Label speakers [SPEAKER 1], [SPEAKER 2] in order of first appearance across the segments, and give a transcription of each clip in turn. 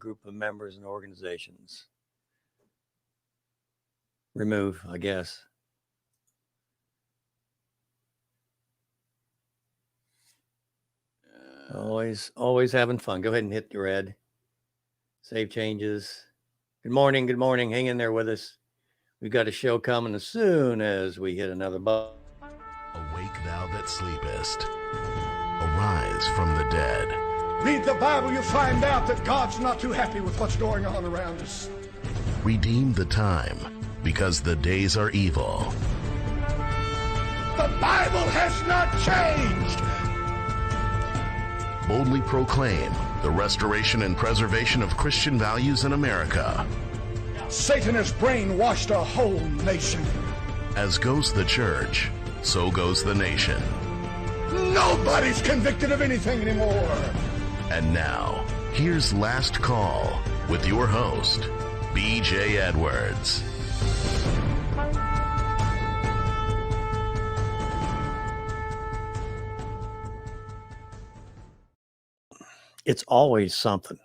[SPEAKER 1] group of members and organizations. Remove, I guess. Always having fun. Go ahead and hit the red. Save changes. Good morning. Hang in there with us. We've got a show coming as soon as we hit another button.
[SPEAKER 2] Awake thou that sleepest. Arise from the dead.
[SPEAKER 3] Read the Bible, you'll find out that God's not too happy with what's going on around us.
[SPEAKER 2] Redeem the time, because the days are evil.
[SPEAKER 3] The Bible has not changed.
[SPEAKER 2] Boldly proclaim the restoration and preservation of Christian values in America.
[SPEAKER 3] Satan has brainwashed a whole nation.
[SPEAKER 2] As goes the church, so goes the nation.
[SPEAKER 3] Nobody's convicted of anything anymore.
[SPEAKER 2] And now, here's Last Call with your host, B.J. Edwards.
[SPEAKER 1] It's always something.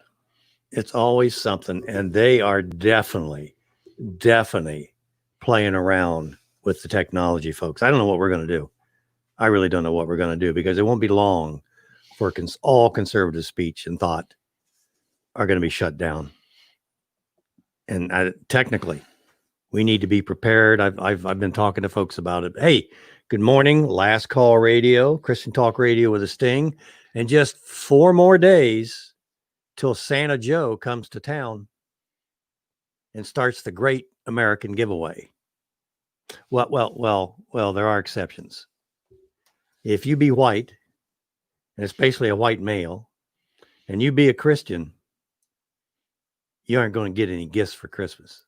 [SPEAKER 1] And they are definitely playing around with the technology, folks. I don't know what we're going to do. I really don't know what we're going to do, because it won't be long for all conservative speech and thought are going to be shut down. And technically, we need to be prepared. I've been talking to folks about it. Hey, good morning. Last Call Radio, Christian Talk Radio with a sting. And just 4 more days till Santa Joe comes to town and starts the great American giveaway. Well, there are exceptions. If you be white, and especially a white male, and you be a Christian, you aren't going to get any gifts for Christmas.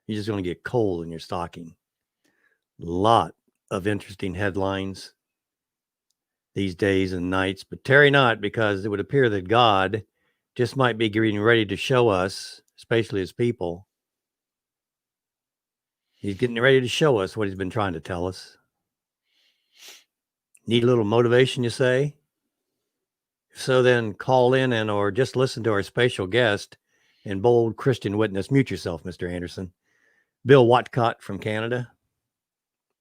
[SPEAKER 1] You're just going to get coal in your stocking. Lot of interesting headlines these days and nights, but tarry not, because it would appear that God just might be getting ready to show us, especially his people. He's getting ready to show us what he's been trying to tell us. Need a little motivation, you say? If so, then call in or just listen to our special guest and bold Christian witness. Mute yourself, Mr. Anderson. Bill Whatcott from Canada.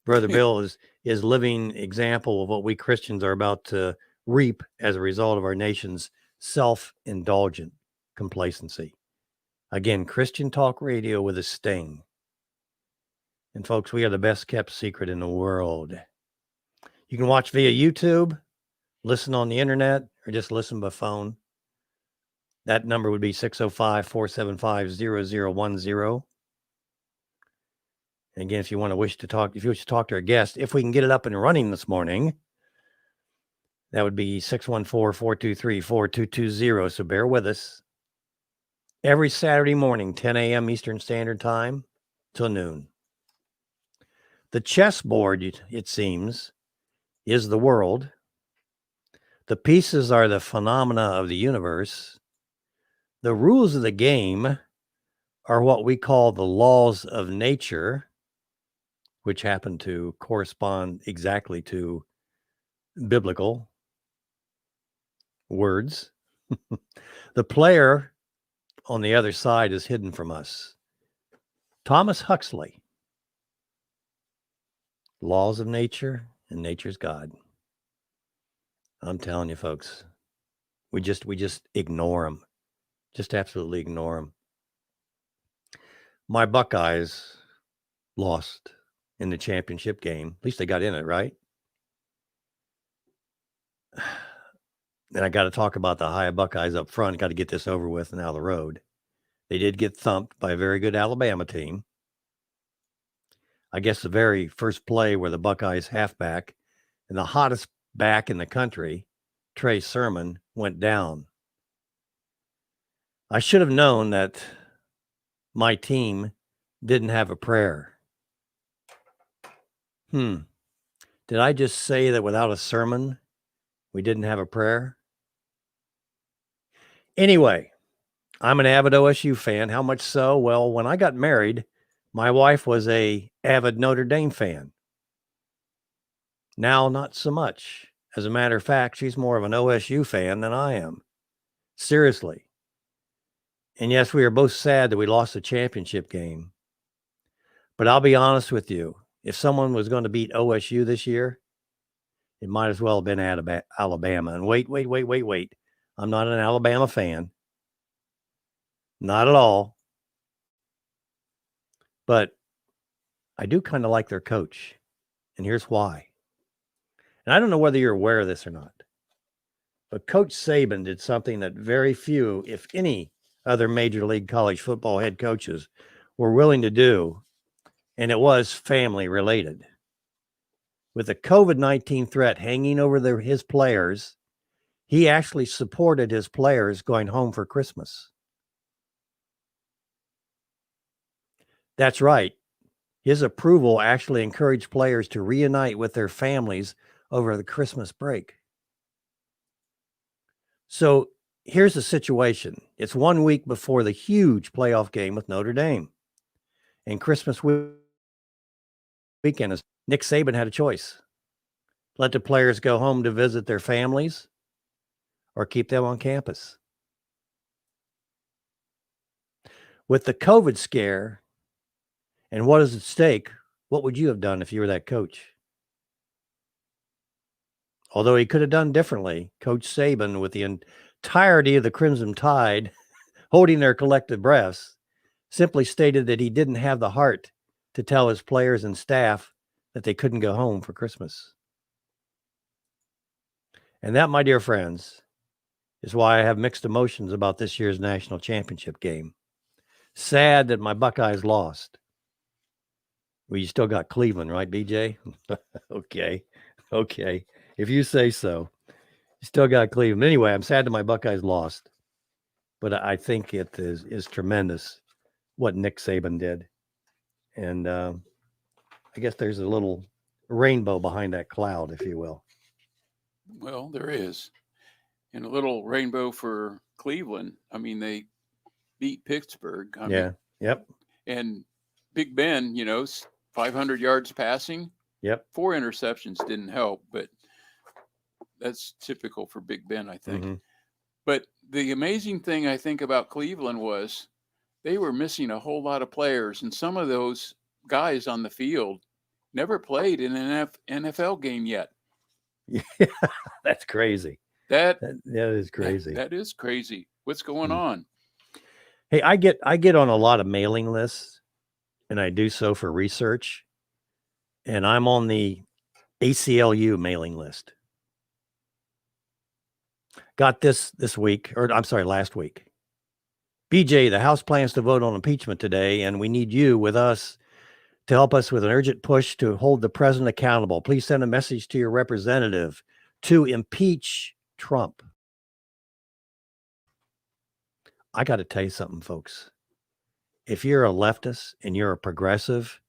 [SPEAKER 1] Brother Bill is living example of what we Christians are about to reap as a result of our nation's self-indulgent complacency. Again, Christian Talk Radio with a sting. And folks, we are the best kept secret in the world. You can watch via YouTube, listen on the internet, or just listen by phone. That number would be 605-475-0010. And again, if you wish to talk to our guest, if we can get it up and running this morning, that would be 614-423-4220. So bear with us. Every Saturday morning, 10 a.m. Eastern Standard Time till noon. The chessboard, it seems, is the world. The pieces are the phenomena of the universe. The rules of the game are what we call the laws of nature, which happen to correspond exactly to biblical words. The player on the other side is hidden from us. Thomas Huxley. Laws of nature and nature's God. I'm telling you, folks, we just ignore them. Just absolutely ignore them. My Buckeyes lost in the championship game. At least they got in it, right? And I got to talk about the Ohio Buckeyes up front. Got to get this over with and out of the road. They did get thumped by a very good Alabama team. I guess the very first play where the Buckeyes halfback and the hottest back in the country, Trey Sermon, went down. I should have known that my team didn't have a prayer. Did I just say that without a sermon, we didn't have a prayer? Anyway, I'm an avid OSU fan. How much so? Well, when I got married, my wife was a avid Notre Dame fan. Now, not so much. As a matter of fact, she's more of an OSU fan than I am. Seriously. And yes, we are both sad that we lost the championship game. But I'll be honest with you. If someone was going to beat OSU this year, it might as well have been Alabama. And wait. I'm not an Alabama fan. Not at all. But I do kind of like their coach. And here's why. And I don't know whether you're aware of this or not. But Coach Saban did something that very few, if any, other Major League College football head coaches were willing to do. And it was family related. With the COVID-19 threat hanging over his players, he actually supported his players going home for Christmas. That's right. His approval actually encouraged players to reunite with their families over the Christmas break. So here's the situation. It's 1 week before the huge playoff game with Notre Dame. And Christmas weekend, Nick Saban had a choice. Let the players go home to visit their families or keep them on campus. With the COVID scare and what is at stake, what would you have done if you were that coach? Although he could have done differently, Coach Saban, with the entirety of the Crimson Tide holding their collective breaths, simply stated that he didn't have the heart to tell his players and staff that they couldn't go home for Christmas. And that, my dear friends, is why I have mixed emotions about this year's national championship game. Sad that my Buckeyes lost. Well, you still got Cleveland, right, BJ? Okay. If you say so. You still got Cleveland. Anyway, I'm sad that my Buckeyes lost. But I think it is tremendous what Nick Saban did. And I guess there's a little rainbow behind that cloud, if you will.
[SPEAKER 4] Well, there is. And a little rainbow for Cleveland. I mean, they beat Pittsburgh.
[SPEAKER 1] Yep.
[SPEAKER 4] And Big Ben, 500 yards passing.
[SPEAKER 1] Yep.
[SPEAKER 4] 4 interceptions didn't help, but that's typical for Big Ben, I think.
[SPEAKER 1] Mm-hmm.
[SPEAKER 4] But the amazing thing I think about Cleveland was they were missing a whole lot of players, and some of those guys on the field never played in an NFL game yet.
[SPEAKER 1] Yeah, that's crazy. That is crazy.
[SPEAKER 4] That is crazy. What's going on?
[SPEAKER 1] Hey, I get on a lot of mailing lists, and I do so for research. And I'm on the ACLU mailing list. Got this week, or I'm sorry, last week. BJ, the House plans to vote on impeachment today, and we need you with us to help us with an urgent push to hold the president accountable. Please send a message to your representative to impeach Trump. I got to tell you something, folks. If you're a leftist and you're a progressive,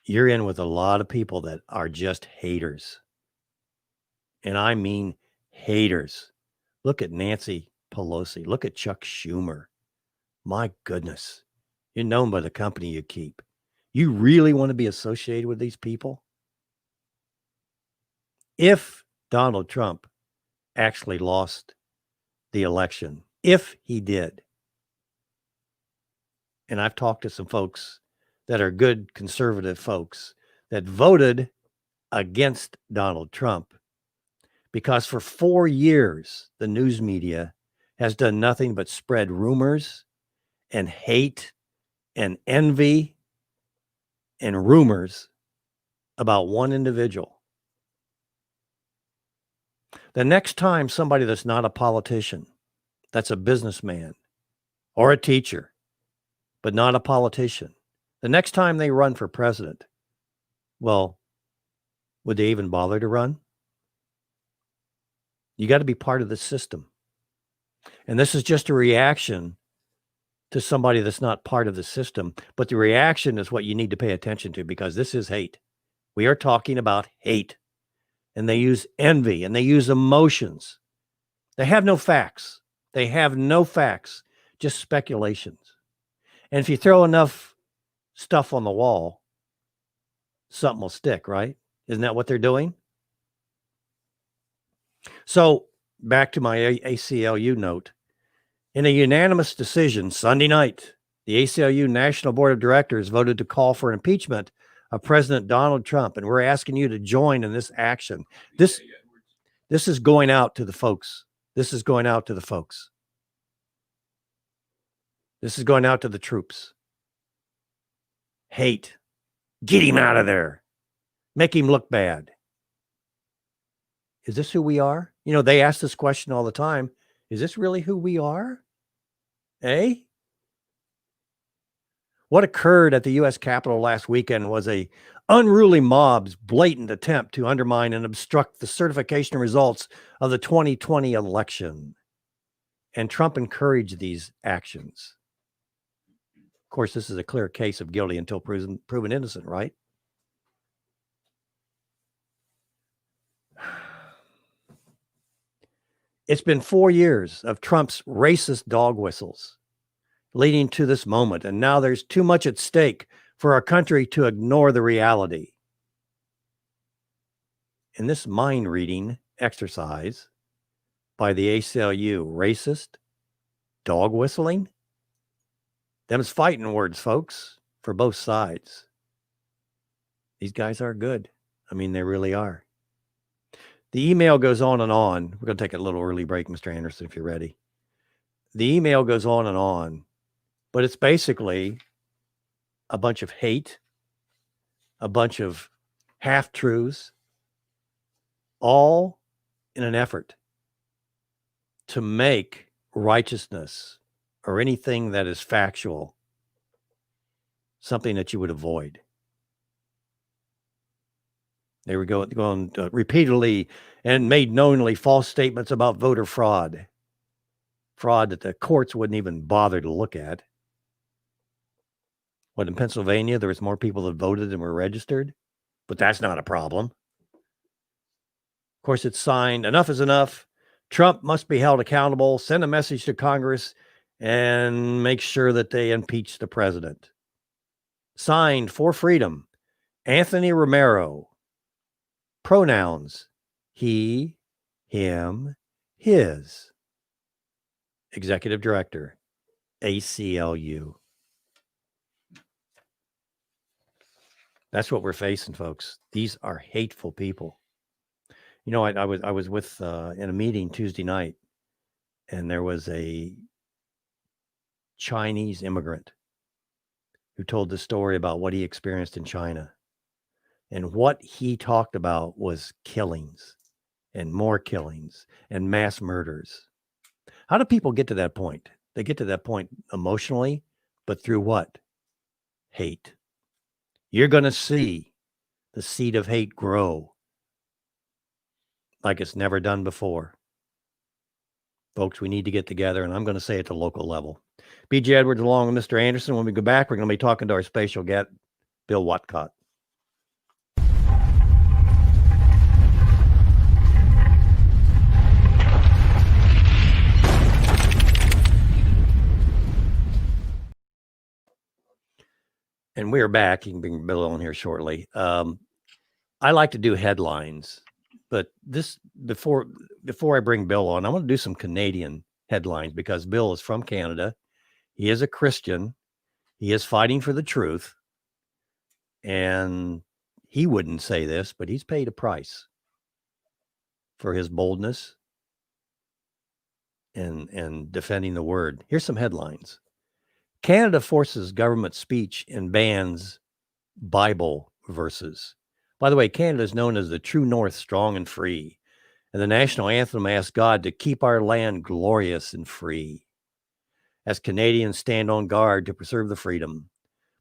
[SPEAKER 1] you're in with a lot of people that are just haters. And I mean haters. Look at Nancy Pelosi. Look at Chuck Schumer. My goodness. You're known by the company you keep. You really want to be associated with these people? If Donald Trump actually lost the election, if he did, and I've talked to some folks that are good conservative folks that voted against Donald Trump because for 4 years, the news media has done nothing but spread rumors and hate and envy and rumors about one individual. The next time somebody that's not a politician, that's a businessman or a teacher, but not a politician, the next time they run for president, well, would they even bother to run? You got to be part of the system. And this is just a reaction to somebody that's not part of the system. But the reaction is what you need to pay attention to, because this is hate. We are talking about hate. And they use envy and they use emotions. They have no facts. They have no facts, just speculations. And if you throw enough stuff on the wall, something will stick, right? Isn't that what they're doing? So back to my ACLU note. In a unanimous decision Sunday night, the ACLU National Board of Directors voted to call for impeachment of President Donald Trump, and we're asking you to join in this action. This is going out to the folks. This is going out to the folks. This is going out to the troops. Hate. Get him out of there. Make him look bad. Is this who we are? You know, they ask this question all the time. Is this really who we are? Eh? What occurred at the U.S. Capitol last weekend was a unruly mob's blatant attempt to undermine and obstruct the certification results of the 2020 election. And Trump encouraged these actions. Of course, this is a clear case of guilty until proven innocent, right? It's been 4 years of Trump's racist dog whistles leading to this moment, and now there's too much at stake for our country to ignore the reality. In this mind-reading exercise by the ACLU, racist dog whistling, them's fighting words, folks, for both sides. These guys are good. I mean, they really are. The email goes on and on. We're going to take a little early break, Mr. Anderson, if you're ready. The email goes on and on, but it's basically a bunch of hate, a bunch of half-truths, all in an effort to make righteousness or anything that is factual something that you would avoid. They were going repeatedly and made knowingly false statements about voter fraud that the courts wouldn't even bother to look at. What, in Pennsylvania, there was more people that voted than were registered, but that's not a problem. Of course, it's signed, enough is enough. Trump must be held accountable, send a message to Congress, and make sure that they impeach the president. Signed for freedom, Anthony Romero. Pronouns, he, him, his. Executive Director, ACLU. That's what we're facing, folks. These are hateful people. You know, I was with in a meeting Tuesday night, and there was a Chinese immigrant who told the story about what he experienced in China. And what he talked about was killings and more killings and mass murders. How do people get to that point? They get to that point emotionally, but through what? Hate. You're going to see the seed of hate grow like it's never done before. Folks, we need to get together, and I'm going to say at the local level. B.J. Edwards along with Mr. Anderson. When we go back, we're going to be talking to our special guest, Bill Whatcott. And we are back. You can bring Bill on here shortly. I like to do headlines, but this before I bring Bill on, I want to do some Canadian headlines because Bill is from Canada. He is a Christian. He is fighting for the truth. And he wouldn't say this, but he's paid a price for his boldness and defending the word. Here's some headlines. Canada forces government speech and bans Bible verses. By the way, Canada is known as the true north, strong and free. And the national anthem asks God to keep our land glorious and free. As Canadians stand on guard to preserve the freedom.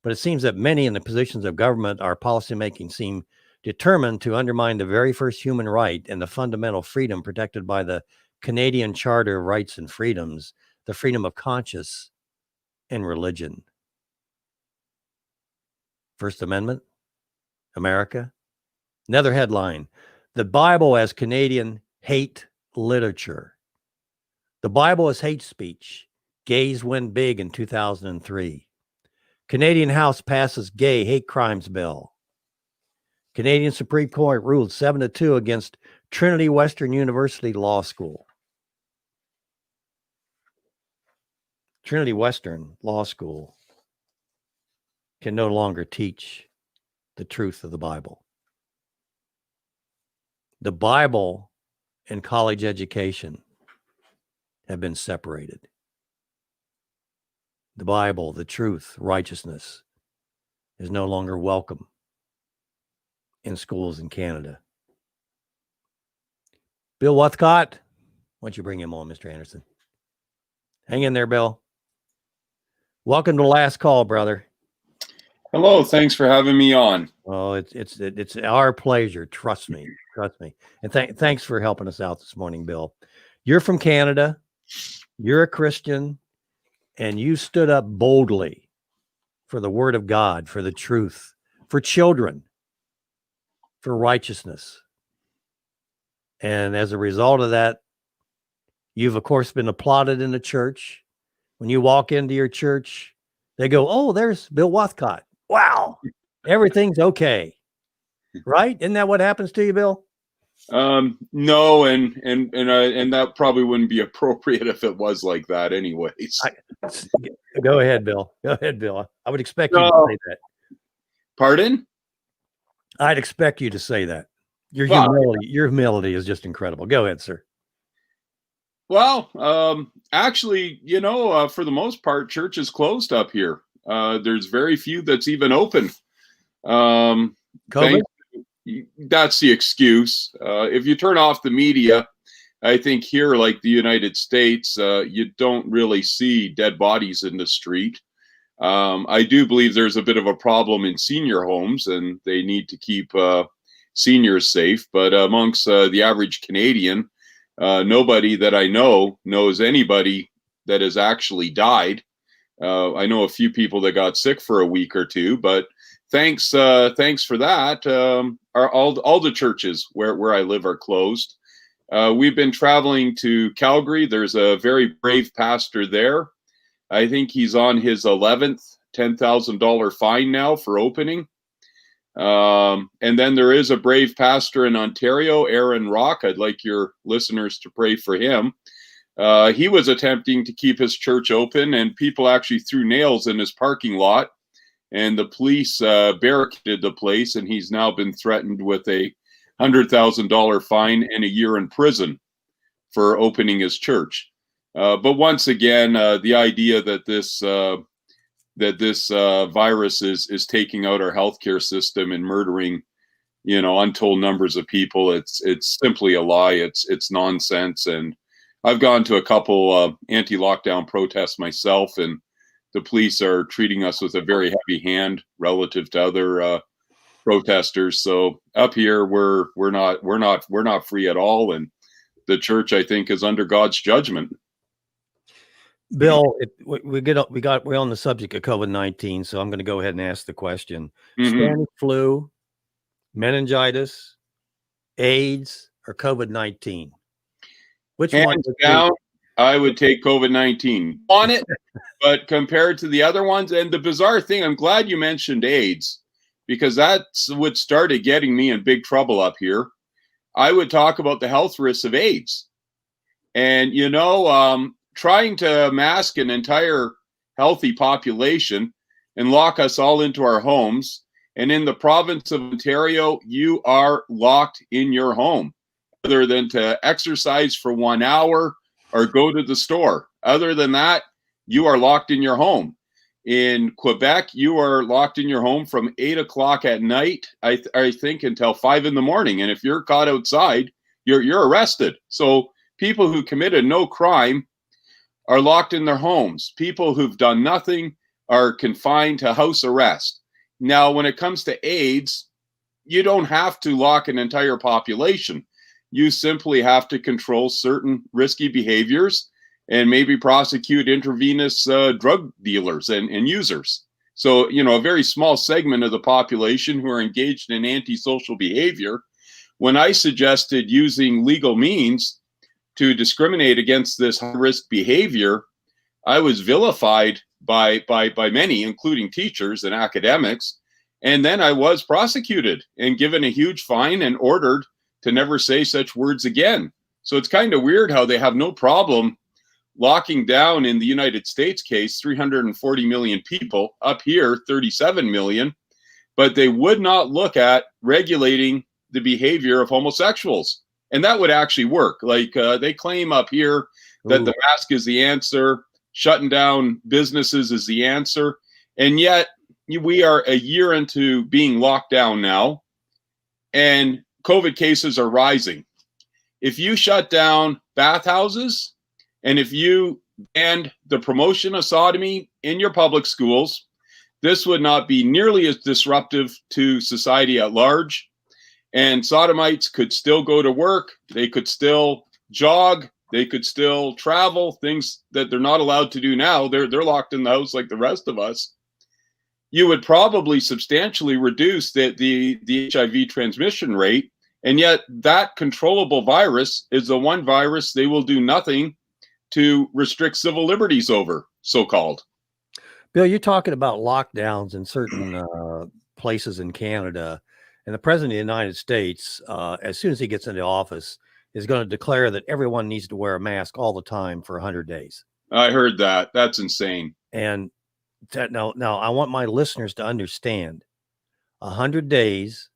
[SPEAKER 1] But it seems that many in the positions of government or policymaking seem determined to undermine the very first human right and the fundamental freedom protected by the Canadian Charter of Rights and Freedoms, the freedom of conscience and religion. First Amendment, America. Another headline, the Bible as Canadian hate literature. The Bible as hate speech. Gays win big in 2003. Canadian House passes gay hate crimes bill. Canadian Supreme Court ruled 7-2 against Trinity Western University Law School. Trinity Western Law School can no longer teach the truth of the Bible. The Bible and college education have been separated. The Bible, the truth, righteousness is no longer welcome in schools in Canada. Bill Whatcott, why don't you bring him on, Mr. Anderson? Hang in there, Bill. Welcome to the last call, brother.
[SPEAKER 5] Hello, thanks for having me on.
[SPEAKER 1] Oh, it's our pleasure. Trust me. And thanks for helping us out this morning, Bill. You're from Canada. You're a Christian, and you stood up boldly for the word of God, for the truth, for children, for righteousness. And as a result of that, you've, of course, been applauded in the church. When you walk into your church, they go, "Oh, there's Bill Whatcott. Wow, everything's okay." Right? Isn't that what happens to you, Bill?
[SPEAKER 5] No, and that probably wouldn't be appropriate if it was like that anyways.
[SPEAKER 1] Go ahead, Bill. I would expect you to say that.
[SPEAKER 5] Pardon?
[SPEAKER 1] I'd expect you to say that. Your humility is just incredible. Go ahead, sir.
[SPEAKER 5] Well, actually, for the most part, church is closed up here. There's very few that's even open.
[SPEAKER 1] COVID?
[SPEAKER 5] That's the excuse. If you turn off the media, I think here, like the United States, you don't really see dead bodies in the street. I do believe there's a bit of a problem in senior homes, and they need to keep seniors safe. But amongst the average Canadian, nobody that I know knows anybody that has actually died. I know a few people that got sick for a week or two, but thanks for that. All the churches where I live are closed. We've been traveling to Calgary. There's a very brave pastor there. I think he's on his 11th $10,000 fine now for opening. And then there is a brave pastor in Ontario, Aaron Rock. I'd like your listeners to pray for him. He was attempting to keep his church open, and people actually threw nails in his parking lot, and the police barricaded the place, and he's now been threatened with a $100,000 fine and a year in prison for opening his church. But once again, the idea that this virus is taking out our healthcare system and murdering, untold numbers of people, it's simply a lie. It's nonsense. And I've gone to a couple anti-lockdown protests myself, and the police are treating us with a very heavy hand relative to other protesters. So up here, we're not free at all, and the church, I think, is under God's judgment.
[SPEAKER 1] Bill, we're on the subject of COVID-19, so I'm going to go ahead and ask the question: Standard flu, meningitis, AIDS, or COVID-19? Which one?
[SPEAKER 5] Hands down, I would take COVID-19 on it, but compared to the other ones, and the bizarre thing, I'm glad you mentioned AIDS, because that's what started getting me in big trouble up here. I would talk about the health risks of AIDS, and trying to mask an entire healthy population and lock us all into our homes. And in the province of Ontario, you are locked in your home, other than to exercise for 1 hour or go to the store. Other than that, you are locked in your home. In Quebec, you are locked in your home from 8 o'clock at night, I think, until 5 in the morning. And if you're caught outside, you're arrested. So people who committed no crime are locked in their homes. People who've done nothing are confined to house arrest. Now, when it comes to AIDS, you don't have to lock an entire population. You simply have to control certain risky behaviors and maybe prosecute intravenous drug dealers and users. So, a very small segment of the population who are engaged in antisocial behavior. When I suggested using legal means to discriminate against this high-risk behavior, I was vilified by many, including teachers and academics. And then I was prosecuted and given a huge fine and ordered to never say such words again. So it's kind of weird how they have no problem locking down in the United States case 340 million people, up here 37 million, but they would not look at regulating the behavior of homosexuals. And that would actually work. Like they claim up here that the mask is the answer, shutting down businesses is the answer. And yet we are a year into being locked down now, and COVID cases are rising. If you shut down bathhouses, and if you banned the promotion of sodomy in your public schools, this would not be nearly as disruptive to society at large. And sodomites could still go to work. They could still jog. They could still travel, things that they're not allowed to do now. They're locked in the house like the rest of us. You would probably substantially reduce the HIV transmission rate. And yet that controllable virus is the one virus they will do nothing to restrict civil liberties over, so-called.
[SPEAKER 1] Bill, you're talking about lockdowns in certain places in Canada, and the president of the United States, as soon as he gets into office, is going to declare that everyone needs to wear a mask all the time for 100 days.
[SPEAKER 5] I heard that. That's insane.
[SPEAKER 1] And now I want my listeners to understand 100 days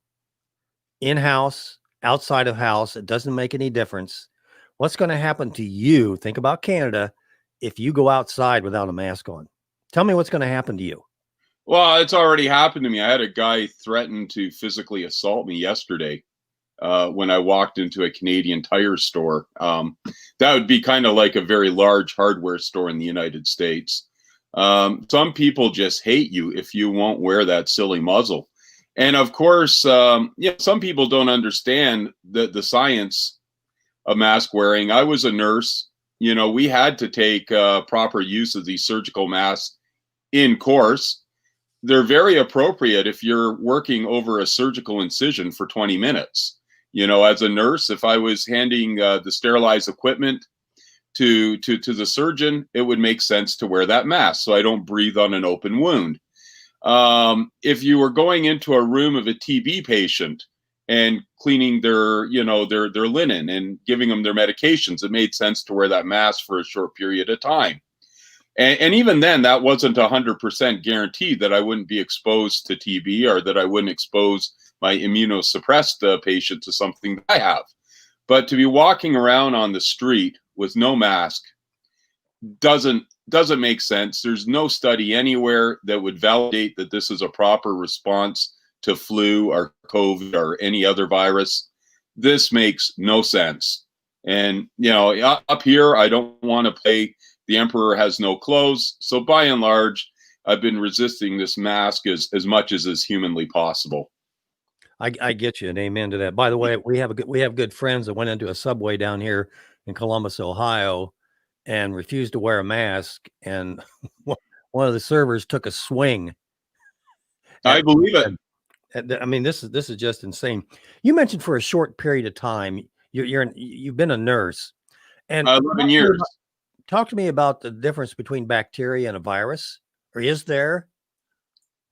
[SPEAKER 1] in-house, outside of house, it doesn't make any difference. What's going to happen to you? Think about Canada if you go outside without a mask on. Tell me what's going to happen to you.
[SPEAKER 5] Well, it's already happened to me. I had a guy threaten to physically assault me yesterday when I walked into a Canadian Tire store. That would be kind of like a very large hardware store in the United States. Some people just hate you if you won't wear that silly muzzle. And of course, some people don't understand the science of mask wearing. I was a nurse. We had to take proper use of these surgical masks in course. They're very appropriate if you're working over a surgical incision for 20 minutes. As a nurse, if I was handing the sterilized equipment to the surgeon, it would make sense to wear that mask so I don't breathe on an open wound. If you were going into a room of a TB patient and cleaning their linen and giving them their medications, it made sense to wear that mask for a short period of time. And even then, that wasn't 100% guaranteed that I wouldn't be exposed to TB or that I wouldn't expose my immunosuppressed patient to something that I have. But to be walking around on the street with no mask doesn't make sense. There's no study anywhere that would validate that this is a proper response to flu or COVID or any other virus. This makes no sense. And, up here, I don't want to play the emperor has no clothes. So by and large, I've been resisting this mask as much as is humanly possible.
[SPEAKER 1] I get you, and amen to that. By the way, we have good friends that went into a Subway down here in Columbus, Ohio, and refused to wear a mask. And one of the servers took a swing.
[SPEAKER 5] I believe it.
[SPEAKER 1] I mean, this is just insane. You mentioned for a short period of time, you've been a nurse, and
[SPEAKER 5] 11 years.
[SPEAKER 1] Talk to me about the difference between bacteria and a virus, or is there?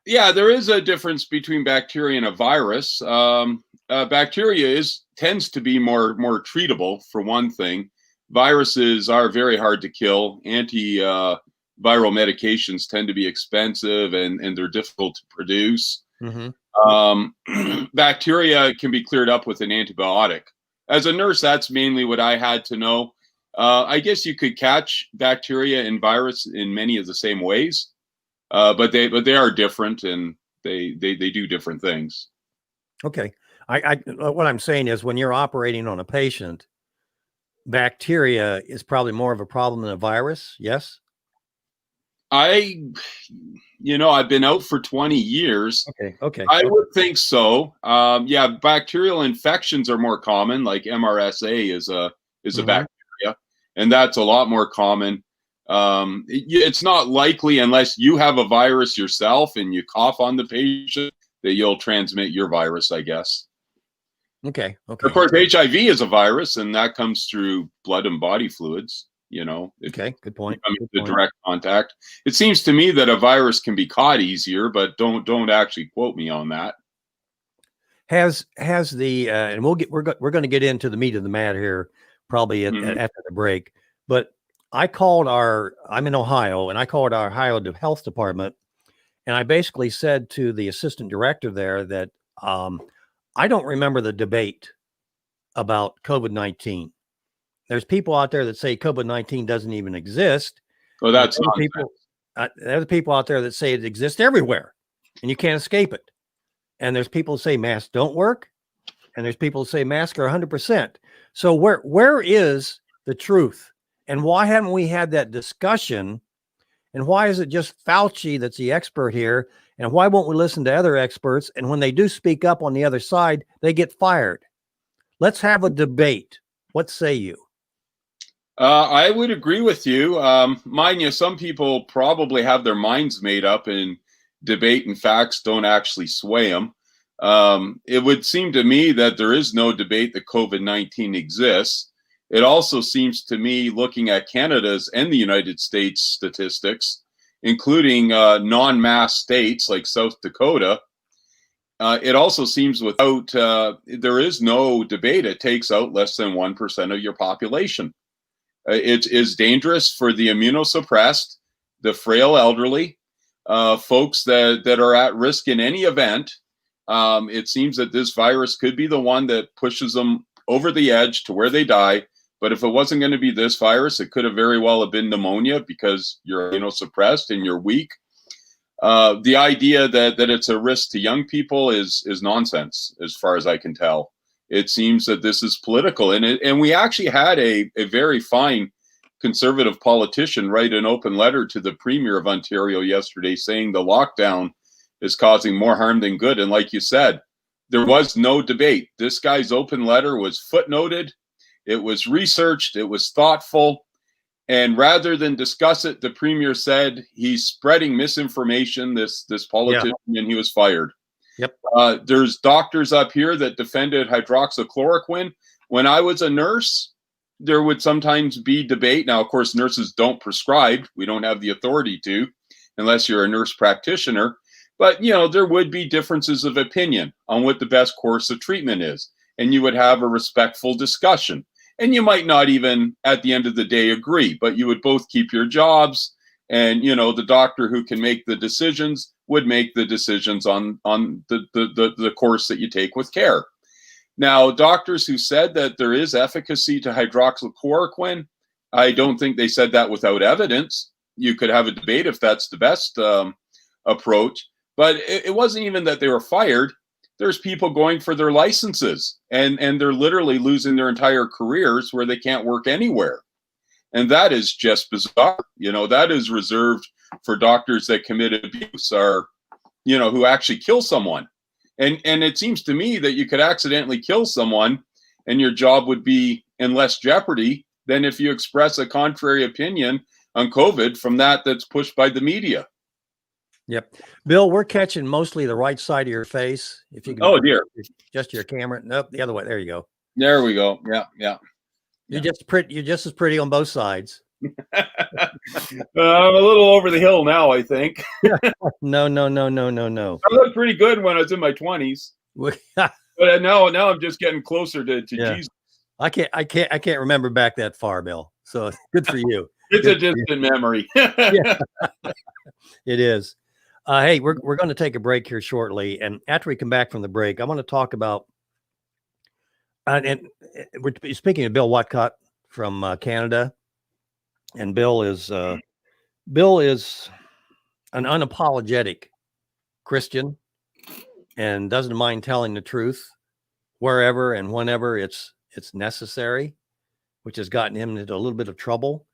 [SPEAKER 5] Yeah, there is a difference between bacteria and a virus. Bacteria tends to be more treatable, for one thing. Viruses are very hard to kill. Antiviral medications tend to be expensive and they're difficult to produce. Mm-hmm. Bacteria can be cleared up with an antibiotic. As a nurse, that's mainly what I had to know. I guess you could catch bacteria and virus in many of the same ways, but they are different and they do different things.
[SPEAKER 1] Okay, what I'm saying is when you're operating on a patient, bacteria is probably more of a problem than a virus. Yes.
[SPEAKER 5] I've been out for 20 years.
[SPEAKER 1] Okay.
[SPEAKER 5] I would think so. Bacterial infections are more common. Like MRSA is a
[SPEAKER 1] Mm-hmm.
[SPEAKER 5] bacteria, and that's a lot more common. It's not likely unless you have a virus yourself and you cough on the patient that you'll transmit your virus, I guess.
[SPEAKER 1] Okay.
[SPEAKER 5] Of course, HIV is a virus, and that comes through blood and body fluids.
[SPEAKER 1] Okay, good point.
[SPEAKER 5] Direct contact. It seems to me that a virus can be caught easier, but don't actually quote me on that.
[SPEAKER 1] Has the and we're going to get into the meat of the matter here probably after the break, but I'm in Ohio, and I called our Ohio Health Department, and I basically said to the assistant director there that I don't remember the debate about COVID-19. There's people out there that say COVID-19 doesn't even exist.
[SPEAKER 5] Well, that's
[SPEAKER 1] There
[SPEAKER 5] not
[SPEAKER 1] are people out there that say it exists everywhere and you can't escape it. And there's people who say masks don't work, and there's people who say masks are 100%. So where is the truth? And why haven't we had that discussion? And why is it just Fauci that's the expert here? And why won't we listen to other experts? And when they do speak up on the other side, they get fired. Let's have a debate. What say you?
[SPEAKER 5] I would agree with you. Mind you, some people probably have their minds made up, and debate and facts don't actually sway them. It would seem to me that there is no debate that COVID-19 exists. It also seems to me, looking at Canada's and the United States statistics, including non-mask states like South Dakota, it also seems there is no debate. It takes out less than 1% of your population. It is dangerous for the immunosuppressed, the frail elderly, folks that are at risk in any event. It seems that this virus could be the one that pushes them over the edge to where they die. But if it wasn't going to be this virus, it could have very well have been pneumonia, because you're immunosuppressed and you're weak. The idea that it's a risk to young people is nonsense, as far as I can tell. It seems that this is political, and we actually had a very fine conservative politician write an open letter to the Premier of Ontario yesterday saying the lockdown is causing more harm than good. And like you said, there was no debate. This guy's open letter was footnoted. It was researched. It was thoughtful. And rather than discuss it, the Premier said he's spreading misinformation, this politician, and he was fired.
[SPEAKER 1] Yep.
[SPEAKER 5] There's doctors up here that defended hydroxychloroquine. When I was a nurse, there would sometimes be debate. Now, of course, nurses don't prescribe. We don't have the authority to, unless you're a nurse practitioner. But, there would be differences of opinion on what the best course of treatment is. And you would have a respectful discussion. And you might not even, at the end of the day, agree, but you would both keep your jobs. And, the doctor who can make the decisions would make the decisions on the course that you take with care. Now, doctors who said that there is efficacy to hydroxychloroquine, I don't think they said that without evidence. You could have a debate if that's the best approach. But it wasn't even that they were fired. There's people going for their licenses, and they're literally losing their entire careers where they can't work anywhere. And that is just bizarre. That is reserved for doctors that commit abuse, or, who actually kill someone. And it seems to me that you could accidentally kill someone and your job would be in less jeopardy than if you express a contrary opinion on COVID from that's pushed by the media.
[SPEAKER 1] Yep. Bill, we're catching mostly the right side of your face. If you can,
[SPEAKER 5] oh dear,
[SPEAKER 1] just your camera. Nope, the other way. There you go.
[SPEAKER 5] There we go. Yeah.
[SPEAKER 1] You're just as pretty on both sides.
[SPEAKER 5] I'm a little over the hill now, I think.
[SPEAKER 1] No.
[SPEAKER 5] I looked pretty good when I was in my 20s. But now I'm just getting closer to Jesus.
[SPEAKER 1] I can't remember back that far, Bill. So good for you.
[SPEAKER 5] It's a distant memory.
[SPEAKER 1] Yeah. It is. Hey, we're going to take a break here shortly, and after we come back from the break, I want to talk about. And we're speaking of Bill Whatcott from Canada, and Bill is an unapologetic Christian and doesn't mind telling the truth wherever and whenever it's necessary, which has gotten him into a little bit of trouble.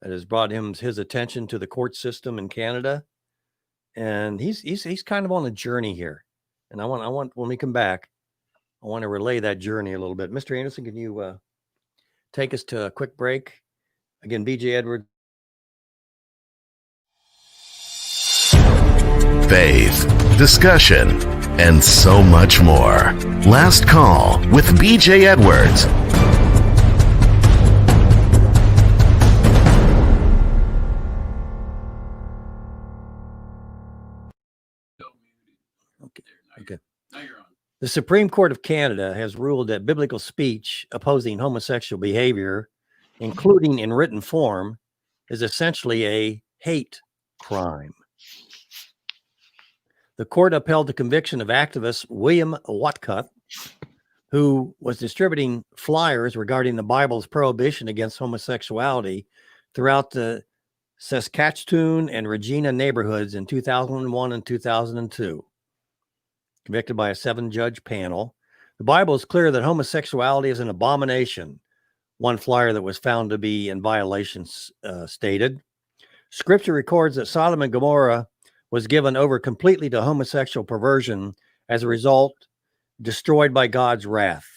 [SPEAKER 1] That has brought his attention to the court system in Canada, and he's kind of on a journey here. And I want when we come back, I want to relay that journey a little bit. Mr. Anderson, can you take us to a quick break? Again, BJ Edwards.
[SPEAKER 2] Faith, discussion, and so much more. Last Call with BJ Edwards.
[SPEAKER 1] Okay. Now you're on. The Supreme Court of Canada has ruled that biblical speech opposing homosexual behavior, including in written form, is essentially a hate crime. The court upheld the conviction of activist William Whatcott, who was distributing flyers regarding the Bible's prohibition against homosexuality throughout the Saskatchewan and Regina neighborhoods in 2001 and 2002. Convicted by a 7-judge panel. The Bible is clear that homosexuality is an abomination. One flyer that was found to be in violation stated. Scripture records that Sodom and Gomorrah was given over completely to homosexual perversion, as a result, destroyed by God's wrath.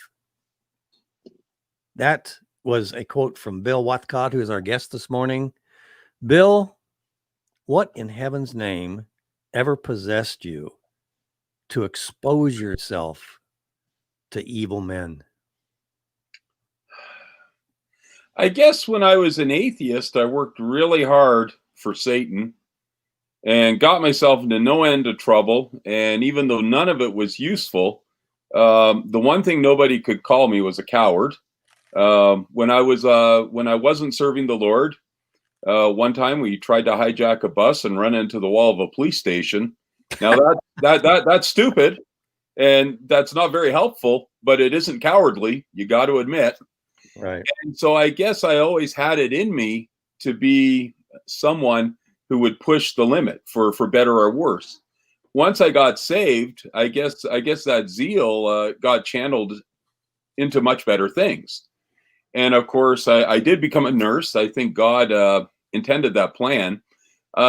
[SPEAKER 1] That was a quote from Bill Whatcott, who is our guest this morning. Bill, what in heaven's name ever possessed you to expose yourself to evil men?
[SPEAKER 5] I guess when I was an atheist, I worked really hard for Satan and got myself into no end of trouble. And even though none of it was useful, the one thing nobody could call me was a coward. When I wasn't serving the Lord, one time we tried to hijack a bus and run into the wall of a police station. Now that's stupid, and that's not very helpful, but it isn't cowardly. You got to admit.
[SPEAKER 1] Right.
[SPEAKER 5] And so I guess I always had it in me to be someone who would push the limit for better or worse. Once I got saved, I guess that zeal got channeled into much better things. And of course, I did become a nurse. I think God intended that plan.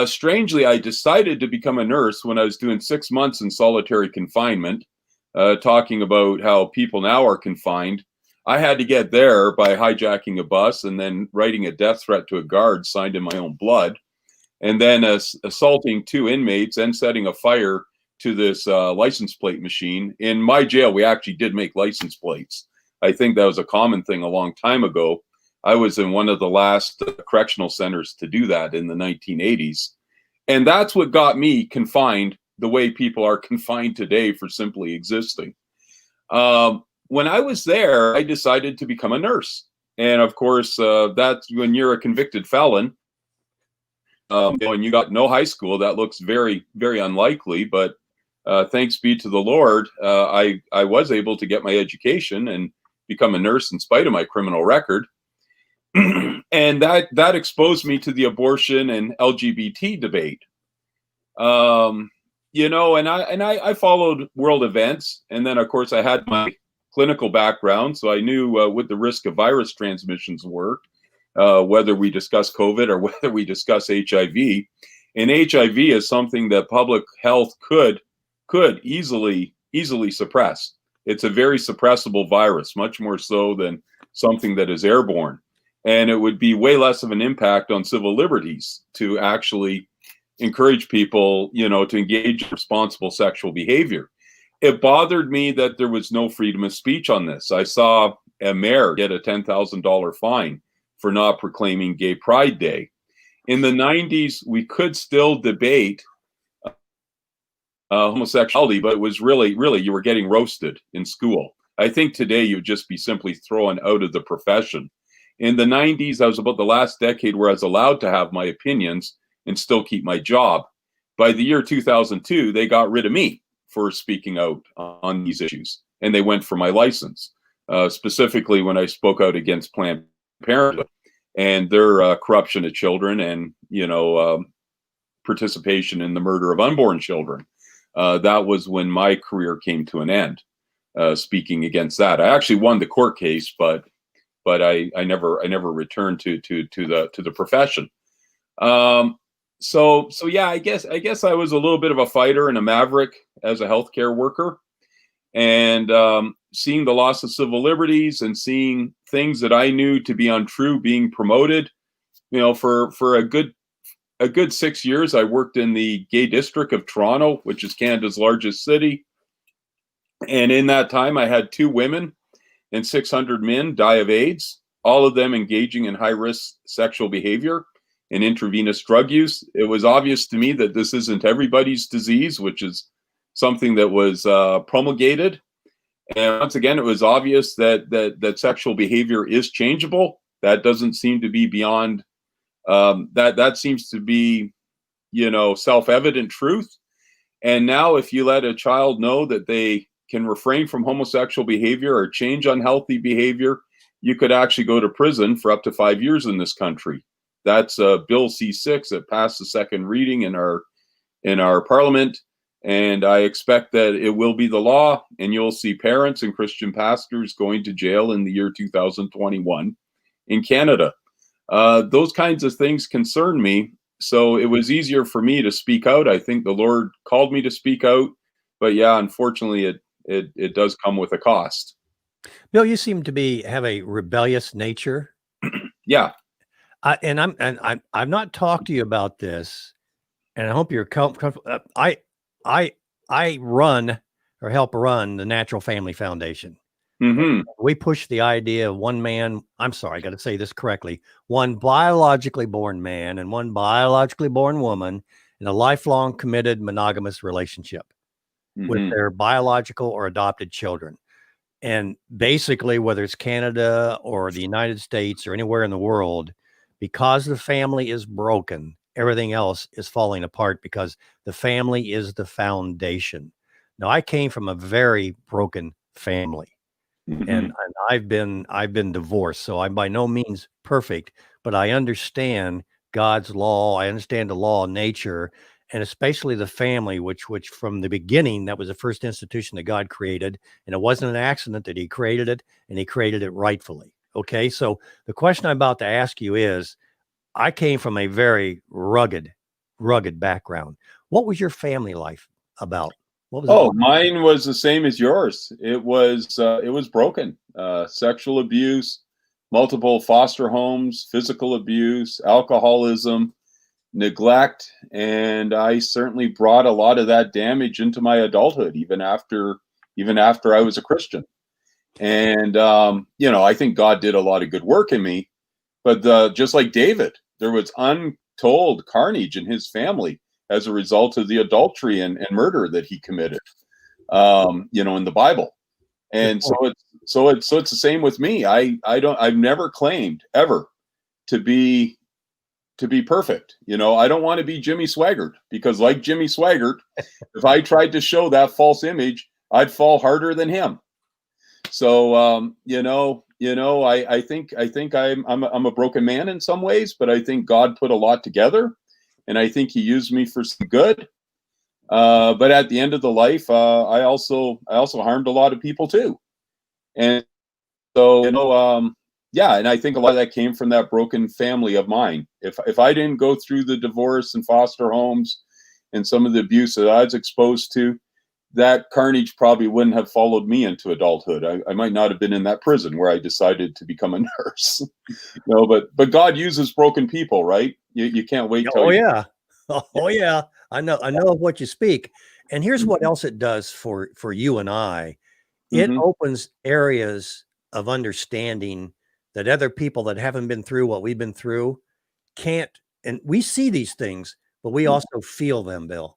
[SPEAKER 5] Strangely, I decided to become a nurse when I was doing 6 months in solitary confinement, talking about how people now are confined. I had to get there by hijacking a bus and then writing a death threat to a guard signed in my own blood, and then assaulting 2 inmates and setting a fire to this license plate machine. In my jail, we actually did make license plates. I think that was a common thing a long time ago. I was in one of the last correctional centers to do that in the 1980s. And that's what got me confined the way people are confined today for simply existing. When I was there, I decided to become a nurse. And of course, that's when you're a convicted felon. When you got no high school, that looks very, very unlikely. But thanks be to the Lord, I was able to get my education and become a nurse in spite of my criminal record. And that exposed me to the abortion and LGBT debate. And I followed world events. And then, of course, I had my clinical background, so I knew what the risk of virus transmissions were, whether we discuss COVID or whether we discuss HIV. And HIV is something that public health could easily suppress. It's a very suppressible virus, much more so than something that is airborne. And it would be way less of an impact on civil liberties to actually encourage people, to engage in responsible sexual behavior. It bothered me that there was no freedom of speech on this. I saw a mayor get a $10,000 fine for not proclaiming Gay Pride Day. In the 90s, we could still debate homosexuality, but it was really, you were getting roasted in school. I think today you'd just be simply thrown out of the profession. In the 90s, I was about the last decade where I was allowed to have my opinions and still keep my job. By the year 2002, they got rid of me for speaking out on these issues, and they went for my license, specifically when I spoke out against Planned Parenthood and their corruption of children and, participation in the murder of unborn children. That was when my career came to an end, speaking against that. I actually won the court case, but I never returned to the profession. So yeah, I guess I was a little bit of a fighter and a maverick as a healthcare worker, and seeing the loss of civil liberties and seeing things that I knew to be untrue being promoted. For a good 6 years, I worked in the gay district of Toronto, which is Canada's largest city. And in that time, I had 2 women and 600 men die of AIDS, all of them engaging in high-risk sexual behavior and intravenous drug use. It was obvious to me that this isn't everybody's disease, which is something that was promulgated. And once again, it was obvious that sexual behavior is changeable. That doesn't seem to be beyond That seems to be, self-evident truth. And now if you let a child know that they can refrain from homosexual behavior or change unhealthy behavior, you could actually go to prison for up to 5 years in this country. That's Bill C6 that passed the second reading in our parliament. And I expect that it will be the law, and you'll see parents and Christian pastors going to jail in the year 2021 in Canada. Those kinds of things concern me. So it was easier for me to speak out. I think the Lord called me to speak out. But yeah, unfortunately, it does come with a cost.
[SPEAKER 1] Bill, you seem to have a rebellious nature.
[SPEAKER 5] Yeah.
[SPEAKER 1] I've not talked to you about this, and I hope you're comfortable. I run or help run the Natural Family Foundation.
[SPEAKER 5] Mm-hmm.
[SPEAKER 1] We push the idea of one man. I'm sorry, I got to say this correctly. One biologically born man and one biologically born woman in a lifelong committed monogamous relationship with their biological or adopted children. And basically, whether it's Canada or the United States or anywhere in the world, because the family is broken, everything else is falling apart because the family is the foundation. Now, I came from a very broken family, and I've been divorced, so I'm by no means perfect, but I understand God's law. I understand the law of nature, and especially the family, which from the beginning, that was the first institution that God created, and it wasn't an accident that he created it, and he created it rightfully. Okay, so the question I'm about to ask you is, I came from a very rugged background. What was your family life about? What was it like?
[SPEAKER 5] Mine was the same as yours. It was broken. Sexual abuse, multiple foster homes, physical abuse, alcoholism, neglect, and I certainly brought a lot of that damage into my adulthood, even after I was a Christian. And I think God did a lot of good work in me, but just like David, there was untold carnage in his family as a result of the adultery and murder that he committed, in the Bible. And so it's the same with me. I've never claimed ever to be perfect. I don't want to be Jimmy Swaggart, because like Jimmy Swaggart, if I tried to show that false image, I'd fall harder than him. So, I think I'm a broken man in some ways, but I think God put a lot together, and I think he used me for some good. But at the end of the life, I also harmed a lot of people too. And so, and I think a lot of that came from that broken family of mine. If I didn't go through the divorce and foster homes and some of the abuse that I was exposed to, that carnage probably wouldn't have followed me into adulthood. I might not have been in that prison where I decided to become a nurse. But God uses broken people, right? You can't wait till
[SPEAKER 1] yeah. I know of what you speak. And here's what else it does for you and I. It opens areas of understanding that other people that haven't been through what we've been through can't. And we see these things, but we also feel them, Bill.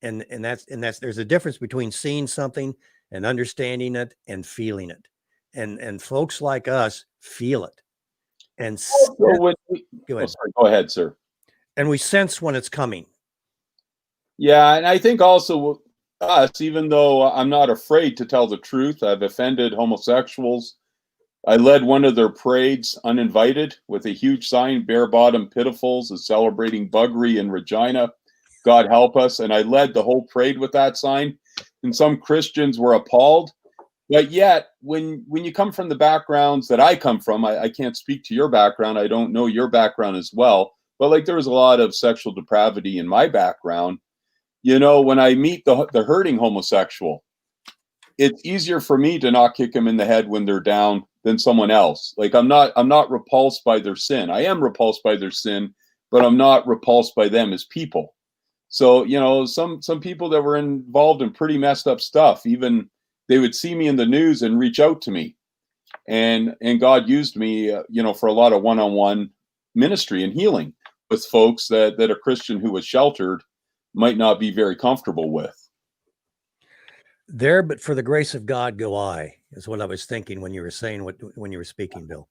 [SPEAKER 1] And that's there's a difference between seeing something and understanding it and feeling it. And folks like us feel it. And
[SPEAKER 5] go ahead, sir.
[SPEAKER 1] And we sense when it's coming.
[SPEAKER 5] Yeah, and I think also us, even though I'm not afraid to tell the truth, I've offended homosexuals. I led one of their parades uninvited with a huge sign, Bare Bottom Pitifuls, is celebrating buggery in Regina. God help us. And I led the whole parade with that sign. And some Christians were appalled. But yet, when you come from the backgrounds that I come from, I can't speak to your background. I don't know your background as well. But like, there was a lot of sexual depravity in my background. When I meet the hurting homosexual, it's easier for me to not kick them in the head when they're down than someone else. Like, I'm not repulsed by their sin. I am repulsed by their sin, but I'm not repulsed by them as people. So, some people that were involved in pretty messed up stuff, even they would see me in the news and reach out to me. And God used me, for a lot of one-on-one ministry and healing with folks that a Christian who was sheltered might not be very comfortable with.
[SPEAKER 1] There, but for the grace of God go I, is what I was thinking when you were saying when you were speaking, Bill.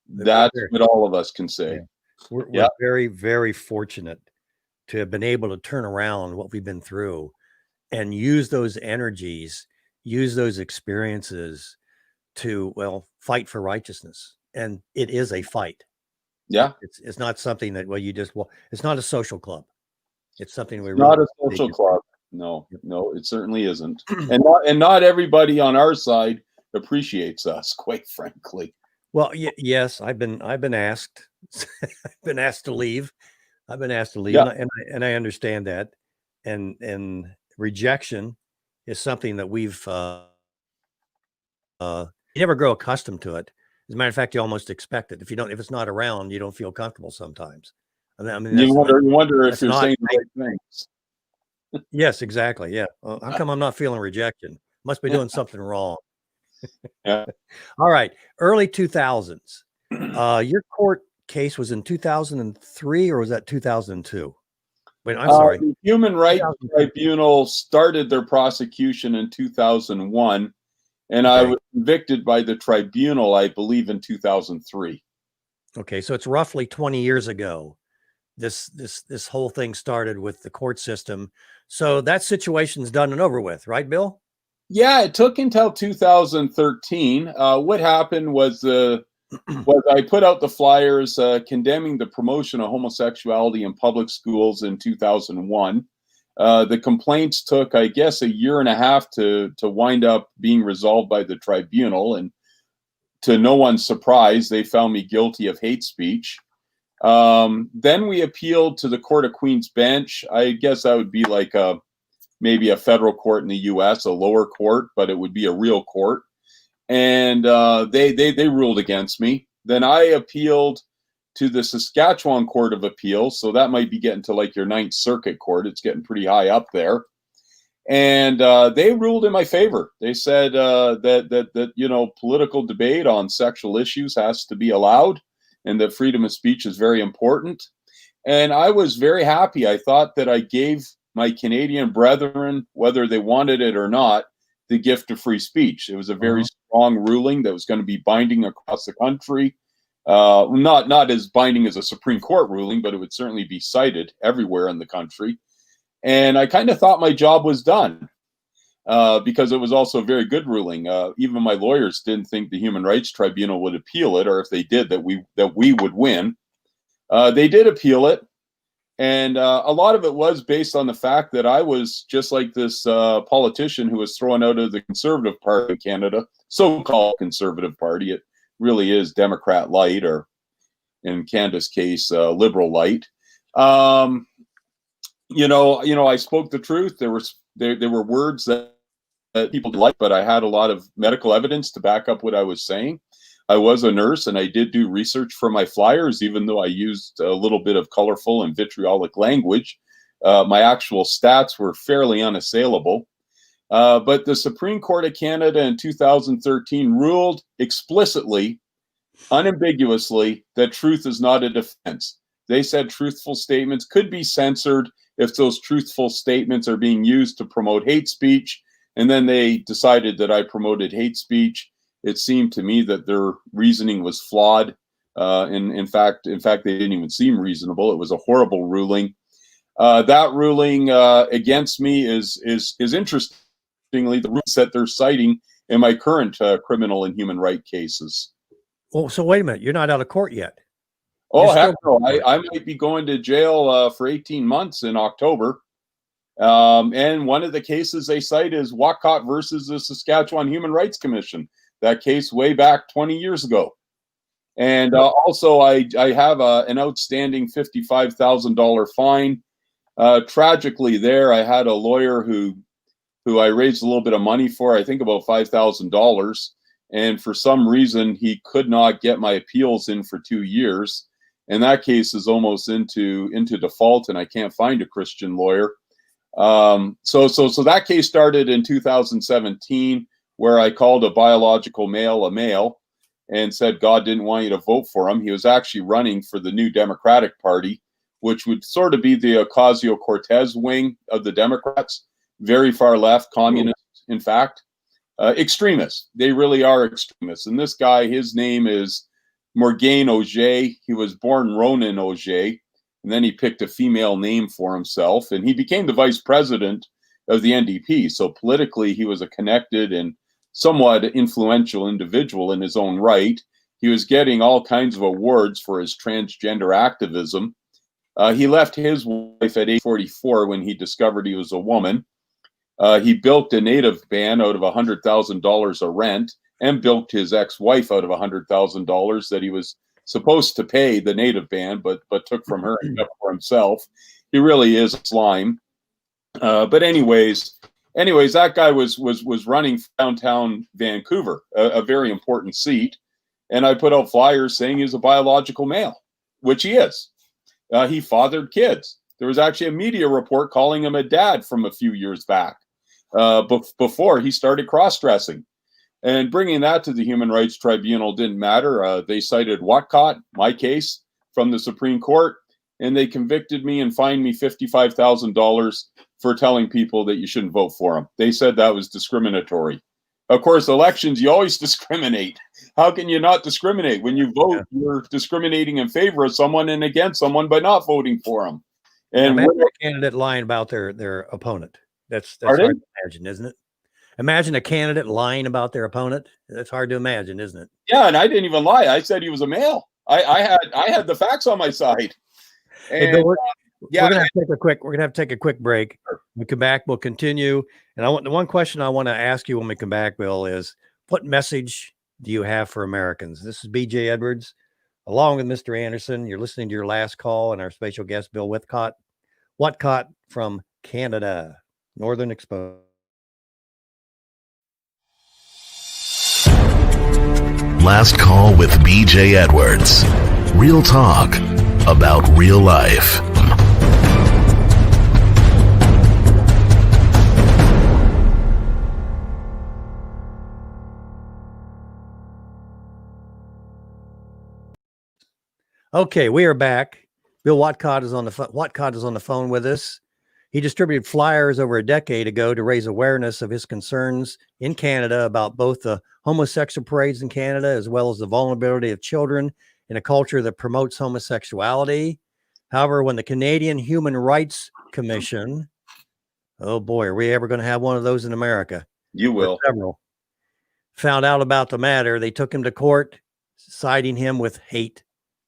[SPEAKER 5] That's what all of us can say.
[SPEAKER 1] Yeah. We're
[SPEAKER 5] Yeah.
[SPEAKER 1] very, very fortunate to have been able to turn around what we've been through and use those energies, use those experiences to, well, fight for righteousness. And it is a fight.
[SPEAKER 5] Yeah.
[SPEAKER 1] It's not something that, well, you just, well, it's not a social club. It's something we
[SPEAKER 5] It's
[SPEAKER 1] really
[SPEAKER 5] not a
[SPEAKER 1] need
[SPEAKER 5] social
[SPEAKER 1] to-
[SPEAKER 5] club. No, no, it certainly isn't. And not everybody on our side appreciates us, quite frankly.
[SPEAKER 1] Well, yes, I've been asked, I've been asked to leave. I've been asked to leave,
[SPEAKER 5] Yeah.
[SPEAKER 1] and I understand that. And rejection is something that you never grow accustomed to it. As a matter of fact, you almost expect it. If it's not around, you don't feel comfortable sometimes. I mean,
[SPEAKER 5] You wonder if
[SPEAKER 1] that's an
[SPEAKER 5] you're
[SPEAKER 1] odd
[SPEAKER 5] saying
[SPEAKER 1] thing.
[SPEAKER 5] the right things.
[SPEAKER 1] Yes, exactly. Yeah. How come I'm not feeling rejection? Must be doing something wrong.
[SPEAKER 5] Yeah.
[SPEAKER 1] All right. Early 2000s. Your court case was in 2003, or was that 2002? Wait, I'm sorry.
[SPEAKER 5] The Human Rights
[SPEAKER 1] 2002.
[SPEAKER 5] Tribunal started their prosecution in 2001, and I
[SPEAKER 1] Okay.
[SPEAKER 5] was convicted by the tribunal, I believe, in 2003.
[SPEAKER 1] Okay. So it's roughly 20 years ago. This whole thing started with the court system. So that situation's done and over with, right, Bill?
[SPEAKER 5] Yeah, it took until 2013. What happened was I put out the flyers condemning the promotion of homosexuality in public schools in 2001. The complaints took, I guess, a year and a half to wind up being resolved by the tribunal, and to no one's surprise, they found me guilty of hate speech. Then we appealed to the Court of Queen's Bench. I guess that would be like maybe a federal court in the U.S., a lower court, but it would be a real court. And they ruled against me. Then I appealed to the Saskatchewan Court of Appeals, so that might be getting to like your Ninth Circuit Court. It's getting pretty high up there. And they ruled in my favor. They said that political debate on sexual issues has to be allowed, and that freedom of speech is very important. And I was very happy. I thought that I gave my Canadian brethren, whether they wanted it or not, the gift of free speech. It was a very strong ruling that was going to be binding across the country. Not as binding as a Supreme Court ruling, but it would certainly be cited everywhere in the country. And I kind of thought my job was done because it was also a very good ruling. Even my lawyers didn't think the Human Rights Tribunal would appeal it, or if they did, that we would win. They did appeal it. And a lot of it was based on the fact that I was just like this politician who was thrown out of the Conservative Party in Canada, so-called Conservative Party. It really is Democrat light, or in Canada's case, Liberal light. I spoke the truth. There were words that people didn't like, but I had a lot of medical evidence to back up what I was saying. I was a nurse, and I did do research for my flyers, even though I used a little bit of colorful and vitriolic language. My actual stats were fairly unassailable. But the Supreme Court of Canada in 2013 ruled explicitly, unambiguously, that truth is not a defense. They said truthful statements could be censored if those truthful statements are being used to promote hate speech. And then they decided that I promoted hate speech. It seemed to me that their reasoning was flawed. In fact, they didn't even seem reasonable. It was a horrible ruling. That ruling against me is interestingly the rules that they're citing in my current criminal and human rights cases.
[SPEAKER 1] Well, so wait a minute. You're not out of court yet.
[SPEAKER 5] Oh, heck no. I might be going to jail for 18 months in October. And one of the cases they cite is Whatcott versus the Saskatchewan Human Rights Commission. That case way back 20 years ago. And also, I have an outstanding $55,000 fine. Tragically, there, I had a lawyer who I raised a little bit of money for, I think about $5,000. And for some reason, he could not get my appeals in for 2 years. And that case is almost into default, and I can't find a Christian lawyer. So that case started in 2017, where I called a biological male a male and said God didn't want you to vote for him. He was actually running for the new Democratic Party, which would sort of be the Ocasio-Cortez wing of the Democrats, very far left, communists, in fact. Extremists. They really are extremists. And this guy, his name is Morgaine Auger. He was born Ronan Auger, and then he picked a female name for himself, and he became the vice president of the NDP. So politically, he was a connected and somewhat influential individual in his own right. He was getting all kinds of awards for his transgender activism. He left his wife at age 44 when he discovered he was a woman. He bilked a native band out of $100,000 of rent and bilked his ex-wife out of $100,000 that he was supposed to pay the native band, but took from her and kept for himself. He really is a slime. But anyways, that guy was running downtown Vancouver, a very important seat, and I put out flyers saying he's a biological male, which he is. He fathered kids. There was actually a media report calling him a dad from a few years back, before he started cross-dressing. And bringing that to the Human Rights Tribunal didn't matter. They cited Whatcott, my case, from the Supreme Court, and they convicted me and fined me $55,000 for telling people that you shouldn't vote for him. They said that was discriminatory. Of course, elections, you always discriminate. How can you not discriminate? When you vote, you're discriminating in favor of someone and against someone by not voting for them. And
[SPEAKER 1] imagine a candidate lying about their opponent. That's hard to imagine, isn't it? Imagine a candidate lying about their opponent. That's hard to imagine, isn't it?
[SPEAKER 5] Yeah, and I didn't even lie. I said he was a male. I had the facts on my side. And,
[SPEAKER 1] hey, Bill, we're gonna have to take a quick break. When we come back, we'll continue. And the one question I want to ask you when we come back, Bill, is what message do you have for Americans? This is BJ Edwards, along with Mr. Anderson. You're listening to Your Last Call and our special guest, Bill Whatcott from Canada, Northern Exposure.
[SPEAKER 2] Last Call with BJ Edwards. Real talk about real life.
[SPEAKER 1] Okay, we are back. Bill Whatcott is on the phone with us. He distributed flyers over a decade ago to raise awareness of his concerns in Canada about both the homosexual parades in Canada as well as the vulnerability of children in a culture that promotes homosexuality. However, when the Canadian Human Rights Commission, oh boy, are we ever going to have one of those in America?
[SPEAKER 5] You will.
[SPEAKER 1] Several. Found out about the matter, they took him to court, citing him with hate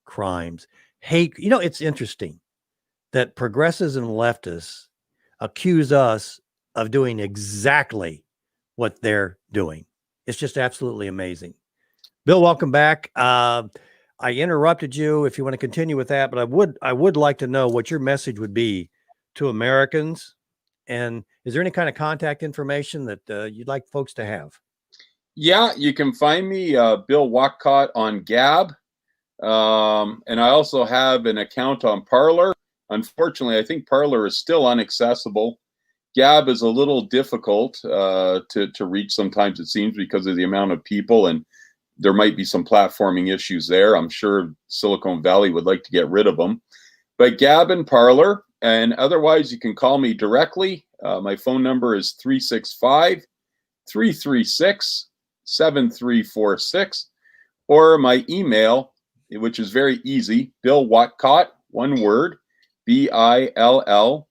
[SPEAKER 1] crimes. Hate, it's interesting that progressives and leftists accuse us of doing exactly what they're doing. It's just absolutely amazing. Bill, welcome back. I interrupted you if you want to continue with that, but I would like to know what your message would be to Americans. And is there any kind of contact information that you'd like folks to have?
[SPEAKER 5] Yeah, you can find me, Bill Whatcott, on Gab. And I also have an account on Parler. Unfortunately, I think Parler is still inaccessible. Gab is a little difficult to reach sometimes, it seems, because of the amount of people, and there might be some platforming issues there. I'm sure Silicon Valley would like to get rid of them. But Gab and Parler, and otherwise you can call me directly. My phone number is 365-336-7346, or my email, which is very easy, Bill Whatcott, one word, BILLWHATCOTT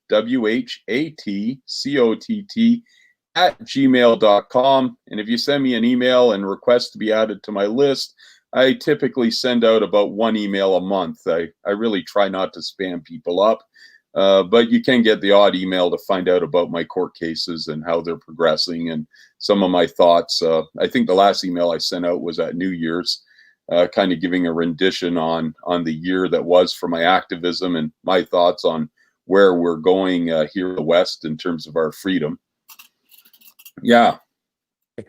[SPEAKER 5] @gmail.com. And if you send me an email and request to be added to my list, I typically send out about one email a month. I really try not to spam people up, but you can get the odd email to find out about my court cases and how they're progressing and some of my thoughts. I think the last email I sent out was at New Year's, kind of giving a rendition on the year that was for my activism and my thoughts on where we're going here in the West in terms of our freedom. Yeah.
[SPEAKER 1] Do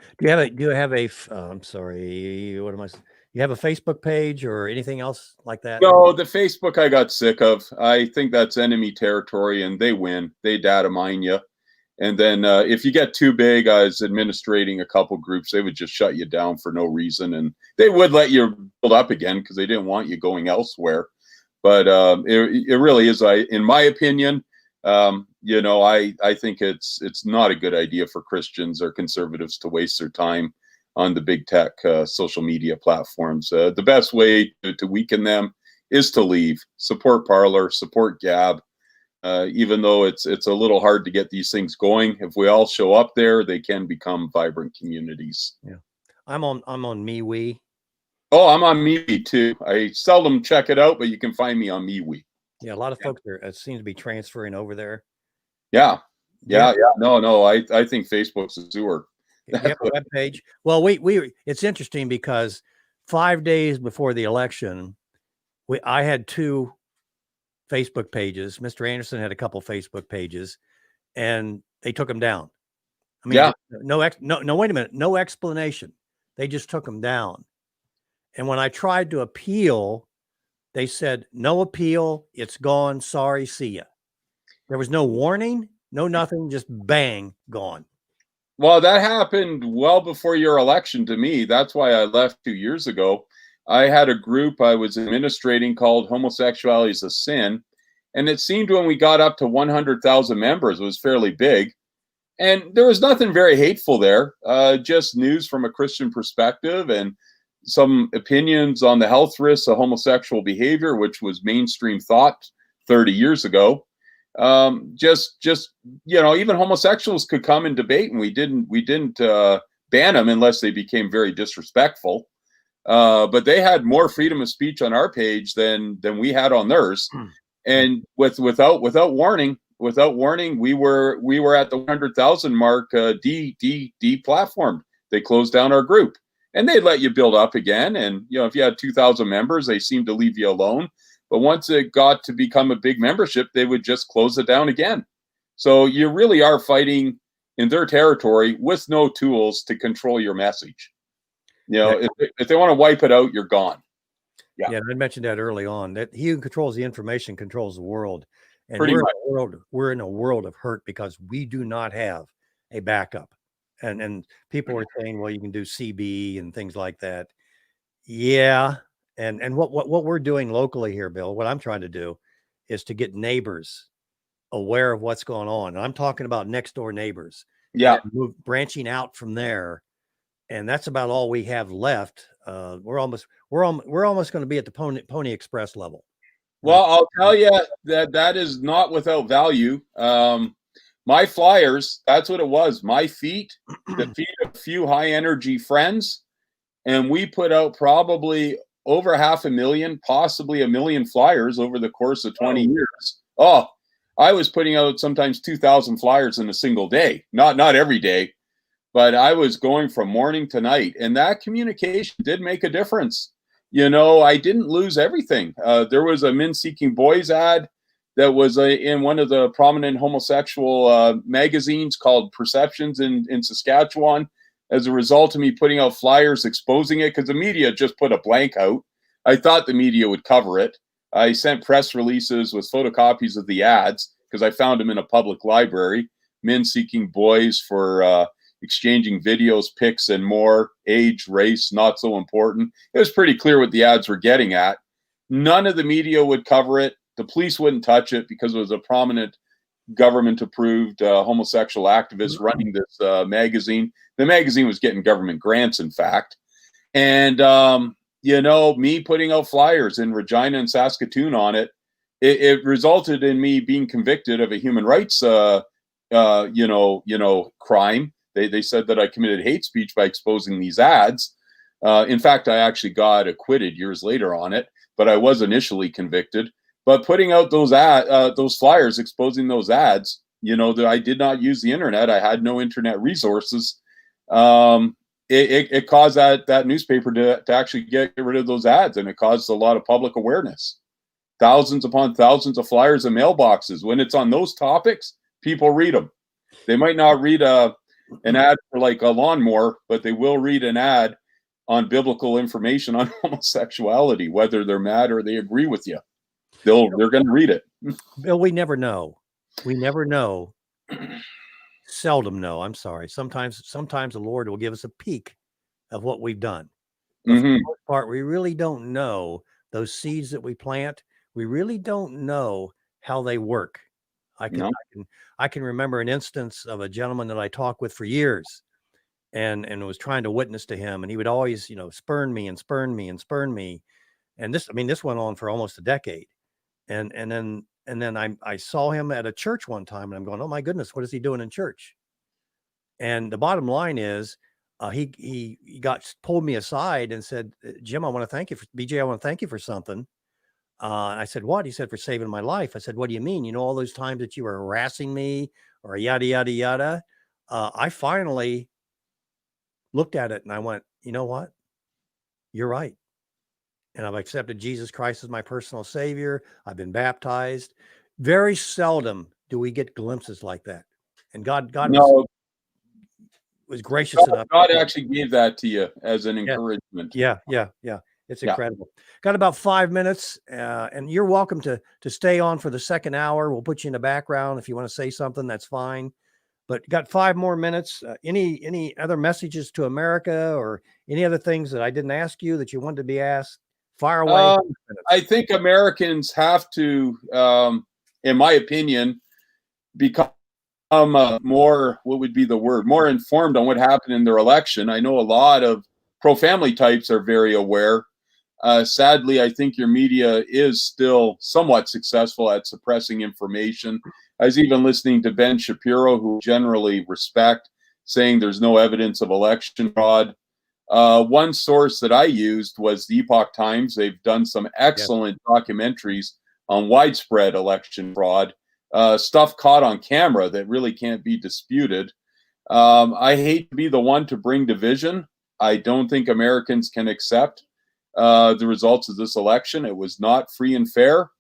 [SPEAKER 1] you have a I'm sorry, what am I? You have a Facebook page or anything else like that?
[SPEAKER 5] No, the Facebook I got sick of. I think that's enemy territory, and they win. They data mine you. And then if you get too big, I was administrating a couple groups, they would just shut you down for no reason. And they would let you build up again because they didn't want you going elsewhere. But it really is, in my opinion, I think it's not a good idea for Christians or conservatives to waste their time on the big tech social media platforms. The best way to weaken them is to leave. Support Parler, support Gab. Even though it's a little hard to get these things going, if we all show up there, they can become vibrant communities.
[SPEAKER 1] Yeah, I'm on MeWe.
[SPEAKER 5] Oh, I'm on MeWe too. I seldom check it out, but you can find me on MeWe.
[SPEAKER 1] Yeah, a lot of folks seem to be transferring over there.
[SPEAKER 5] Yeah. No. I think Facebook's a sewer.
[SPEAKER 1] You have a web page. Well, it's interesting because 5 days before the election, I had 2 Facebook pages. Mr. Anderson had a couple Facebook pages, and they took them down. I mean, no, wait a minute. No explanation. They just took them down. And when I tried to appeal, they said, no appeal. It's gone. Sorry. See ya. There was no warning, no nothing, just bang, gone.
[SPEAKER 5] Well, that happened well before your election to me. That's why I left 2 years ago. I had a group I was administrating called Homosexuality is a Sin. And it seemed when we got up to 100,000 members, it was fairly big. And there was nothing very hateful there, just news from a Christian perspective and some opinions on the health risks of homosexual behavior, which was mainstream thought 30 years ago. Just even homosexuals could come and debate, and we didn't ban them unless they became very disrespectful. But they had more freedom of speech on our page than we had on theirs. And without warning, we were at the 100,000 mark. Deplatformed. They closed down our group, and they'd let you build up again. And if you had 2,000 members, they seemed to leave you alone. But once it got to become a big membership, they would just close it down again. So you really are fighting in their territory with no tools to control your message. If they want to wipe it out, you're gone.
[SPEAKER 1] Yeah, I mentioned that early on, that he who controls the information controls the world. And we're in a world of hurt because we do not have a backup. And people are saying, well, you can do CB and things like that. Yeah. And what we're doing locally here, Bill, what I'm trying to do is to get neighbors aware of what's going on. And I'm talking about next door neighbors.
[SPEAKER 5] Yeah.
[SPEAKER 1] Branching out from there. And that's about all we have left. We're almost going to be at the Pony Express level.
[SPEAKER 5] Well, I'll tell you that is not without value. My flyers, that's what it was. My feet, the feet of a few high energy friends. And we put out probably over 500,000, possibly 1 million flyers over the course of 20 years. Oh, I was putting out sometimes 2,000 flyers in a single day. Not every day, but I was going from morning to night. And that communication did make a difference. I didn't lose everything. There was a Men Seeking Boys ad that was in one of the prominent homosexual magazines called Perceptions in Saskatchewan. As a result of me putting out flyers exposing it, because the media just put a blank out. I thought the media would cover it. I sent press releases with photocopies of the ads because I found them in a public library. Men Seeking Boys for exchanging videos, pics, and more. Age, race, not so important. It was pretty clear what the ads were getting at. None of the media would cover it. The police wouldn't touch it because it was a prominent government-approved homosexual activist running this magazine. The magazine was getting government grants, in fact. And, me putting out flyers in Regina and Saskatoon on it, it resulted in me being convicted of a human rights, crime. They said that I committed hate speech by exposing these ads. In fact, I actually got acquitted years later on it, but I was initially convicted. But putting out those flyers, exposing those ads, that I did not use the internet. I had no internet resources. It caused that newspaper to actually get rid of those ads, and it caused a lot of public awareness. Thousands upon thousands of flyers and mailboxes. When it's on those topics, people read them. They might not read an ad for like a lawnmower, but they will read an ad on biblical information on homosexuality, whether they're mad or they agree with you. They're going to read it.
[SPEAKER 1] Bill, we never know. We never know. Seldom know. I'm sorry. Sometimes the Lord will give us a peek of what we've done. But for the most part, we really don't know those seeds that we plant. We really don't know how they work. I can remember an instance of a gentleman that I talked with for years, and was trying to witness to him. And he would always, spurn me and spurn me and spurn me. And this went on for almost a decade. And then I saw him at a church one time, and I'm going, oh my goodness, what is he doing in church? And the bottom line is, he pulled me aside and said, Jim, I want to thank you for BJ. I want to thank you for something. I said, what? He said, for saving my life. I said, what do you mean? All those times that you were harassing me or yada, yada, yada. I finally looked at it and I went, you know what? You're right. And I've accepted Jesus Christ as my personal savior. I've been baptized. Very seldom do we get glimpses like that. And God was gracious enough.
[SPEAKER 5] God actually gave that to you as an encouragement.
[SPEAKER 1] Yeah. It's incredible. Got about 5 minutes, and you're welcome to stay on for the second hour. We'll put you in the background. If you want to say something, that's fine. But got 5 more minutes. Any other messages to America or any other things that I didn't ask you that you wanted to be asked? Fire away.
[SPEAKER 5] I think Americans have to, in my opinion, become more, what would be the word, more informed on what happened in their election. I know a lot of pro-family types are very aware. Sadly, I think your media is still somewhat successful at suppressing information. I was even listening to Ben Shapiro, who generally respect, saying there's no evidence of election fraud. One source that I used was the Epoch Times. They've done some excellent documentaries on widespread election fraud. Stuff caught on camera that really can't be disputed. I hate to be the one to bring division. I don't think Americans can accept the results of this election. It was not free and fair.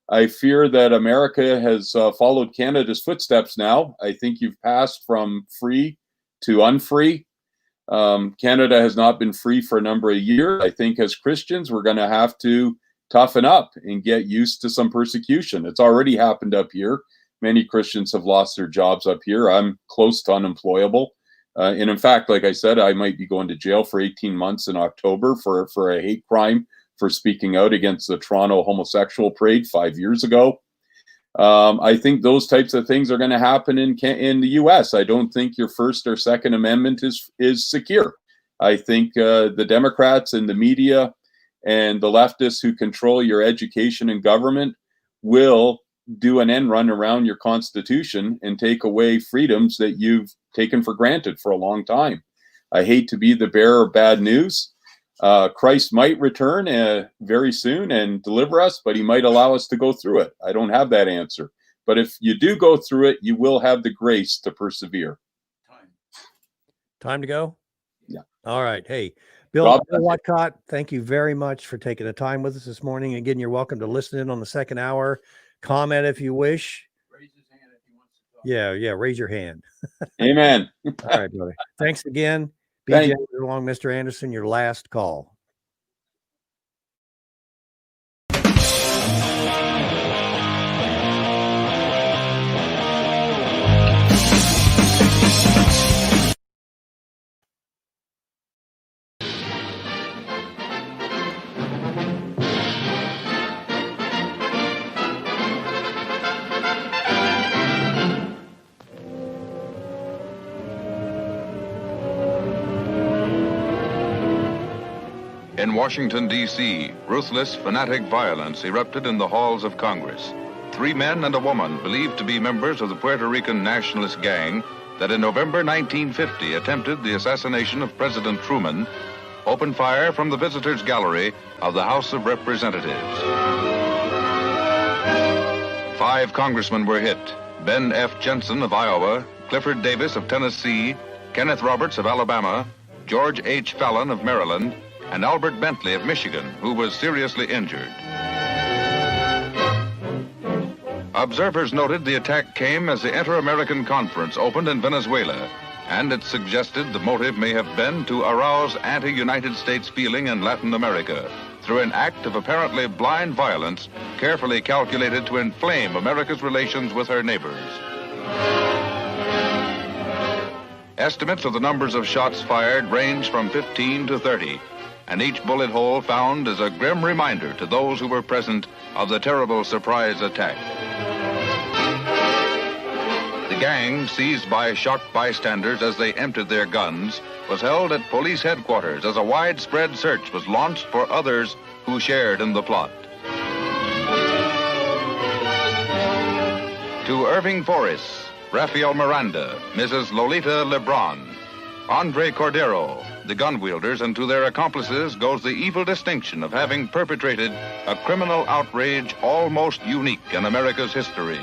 [SPEAKER 5] I fear that America has followed Canada's footsteps now. I think you've passed from free to unfree. Canada has not been free for a number of years. I think as Christians, we're going to have to toughen up and get used to some persecution. It's already happened up here. Many Christians have lost their jobs up here. I'm close to unemployable. And in fact, like I said, I might be going to jail for 18 months in October for a hate crime for speaking out against the Toronto homosexual parade 5 years ago. I think those types of things are going to happen in the U.S. I don't think your First or Second Amendment is secure. I think the Democrats and the media and the leftists who control your education and government will do an end run around your Constitution and take away freedoms that you've taken for granted for a long time. I hate to be the bearer of bad news. Christ might return very soon and deliver us, but he might allow us to go through it. I don't have that answer. But if you do go through it, you will have the grace to persevere.
[SPEAKER 1] Time to go?
[SPEAKER 5] Yeah.
[SPEAKER 1] All right. Hey, Bill Whatcott, thank you very much for taking the time with us this morning. Again, you're welcome to listen in on the second hour. Comment if you wish.
[SPEAKER 4] Raise his hand if he wants to talk.
[SPEAKER 1] Yeah. Raise your hand.
[SPEAKER 5] Amen.
[SPEAKER 1] All right, brother. Thanks again.
[SPEAKER 5] Thank
[SPEAKER 1] BJ along, Mr. Anderson, your last call.
[SPEAKER 6] In Washington, D.C., ruthless, fanatic violence erupted in the halls of Congress. 3 men and a woman believed to be members of the Puerto Rican nationalist gang that in November 1950 attempted the assassination of President Truman opened fire from the visitors' gallery of the House of Representatives. 5 congressmen were hit: Ben F. Jensen of Iowa, Clifford Davis of Tennessee, Kenneth Roberts of Alabama, George H. Fallon of Maryland, and Albert Bentley of Michigan, who was seriously injured. Observers noted the attack came as the Inter-American Conference opened in Venezuela, and it suggested the motive may have been to arouse anti-United States feeling in Latin America through an act of apparently blind violence carefully calculated to inflame America's relations with her neighbors. Estimates of the numbers of shots fired range from 15 to 30. And each bullet hole found is a grim reminder to those who were present of the terrible surprise attack. The gang, seized by shocked bystanders as they emptied their guns, was held at police headquarters as a widespread search was launched for others who shared in the plot. To Irving Forrest, Rafael Miranda, Mrs. Lolita Lebron, Andre Cordero, the gun wielders, and to their accomplices goes the evil distinction of having perpetrated a criminal outrage almost unique in America's history.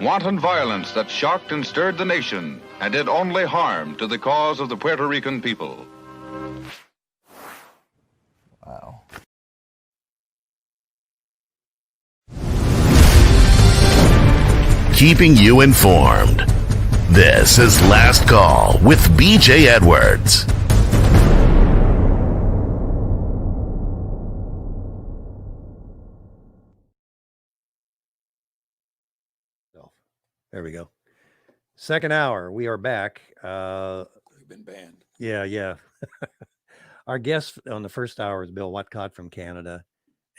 [SPEAKER 6] Wanton violence that shocked and stirred the nation and did only harm to the cause of the Puerto Rican people.
[SPEAKER 7] Wow.
[SPEAKER 2] Keeping you informed. This is Last Call with BJ Edwards.
[SPEAKER 1] There we go. Second hour. We are back.
[SPEAKER 4] We've been banned.
[SPEAKER 1] Yeah. Our guest on the first hour is Bill Whatcott from Canada.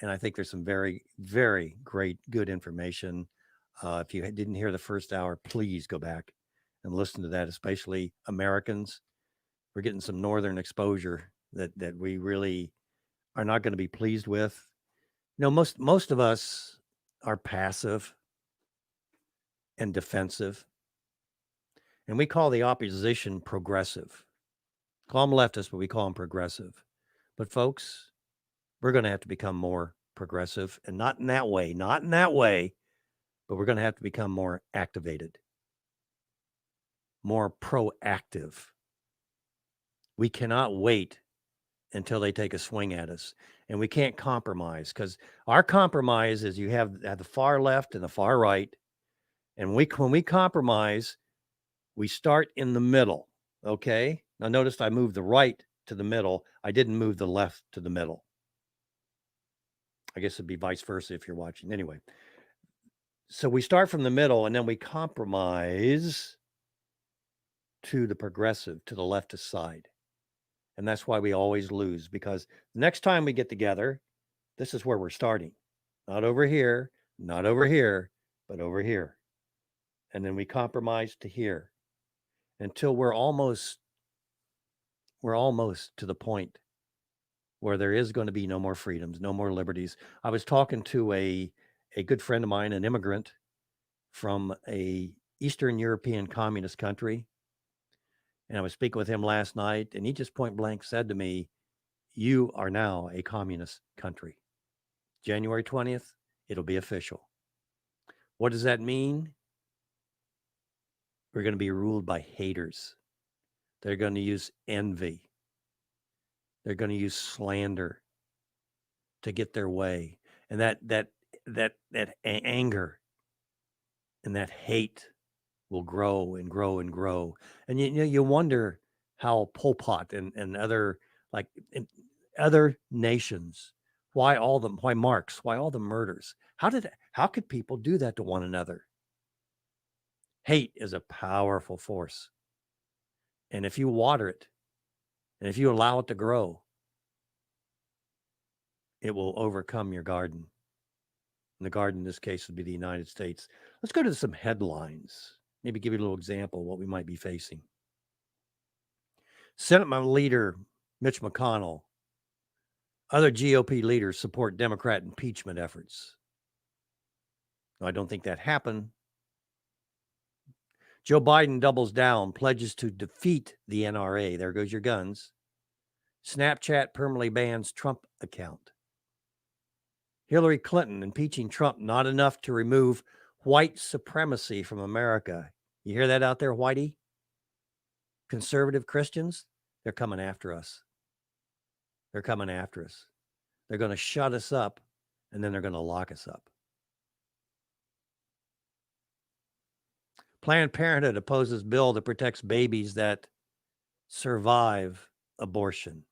[SPEAKER 1] And I think there's some very, very great, good information. If you didn't hear the first hour, please go back and listen to that, especially Americans. We're getting some northern exposure that we really are not going to be pleased with. You know, most of us are passive and defensive. And we call the opposition progressive. Call them leftists, but we call them progressive. But folks, we're going to have to become more progressive, and not in that way, but we're going to have to become more activated, more proactive. We cannot wait until they take a swing at us, and we can't compromise, because our compromise is you have at the far left and the far right. And when we compromise, we start in the middle, okay? Now, notice I moved the right to the middle. I didn't move the left to the middle. I guess it'd be vice versa if you're watching. Anyway, so we start from the middle, and then we compromise to the progressive, to the leftist side. And that's why we always lose, because the next time we get together, this is where we're starting. Not over here, but over here. And then we compromise to here until we're almost to the point where there is going to be no more freedoms, no more liberties. I was talking to a good friend of mine, an immigrant from a Eastern European communist country. And I was speaking with him last night, and he just point blank said to me, "You are now a communist country. January 20th, it'll be official." What does that mean? We're going to be ruled by haters. They're going to use envy. They're going to use slander to get their way. And that anger and that hate will grow and grow and grow. And you wonder how Pol Pot and other, like in other nations, why all the murders? How could people do that to one another? Hate is a powerful force. And if you water it, and if you allow it to grow, it will overcome your garden. And the garden in this case would be the United States. Let's go to some headlines. Maybe give you a little example of what we might be facing. Senate leader Mitch McConnell, other GOP leaders support Democrat impeachment efforts. I don't think that happened. Joe Biden doubles down, pledges to defeat the NRA. There goes your guns. Snapchat permanently bans Trump account. Hillary Clinton impeaching Trump, not enough to remove white supremacy from America. You hear that out there, Whitey? Conservative Christians, they're coming after us. They're coming after us. They're going to shut us up, and then they're going to lock us up. Planned Parenthood opposes bill that protects babies that survive abortion.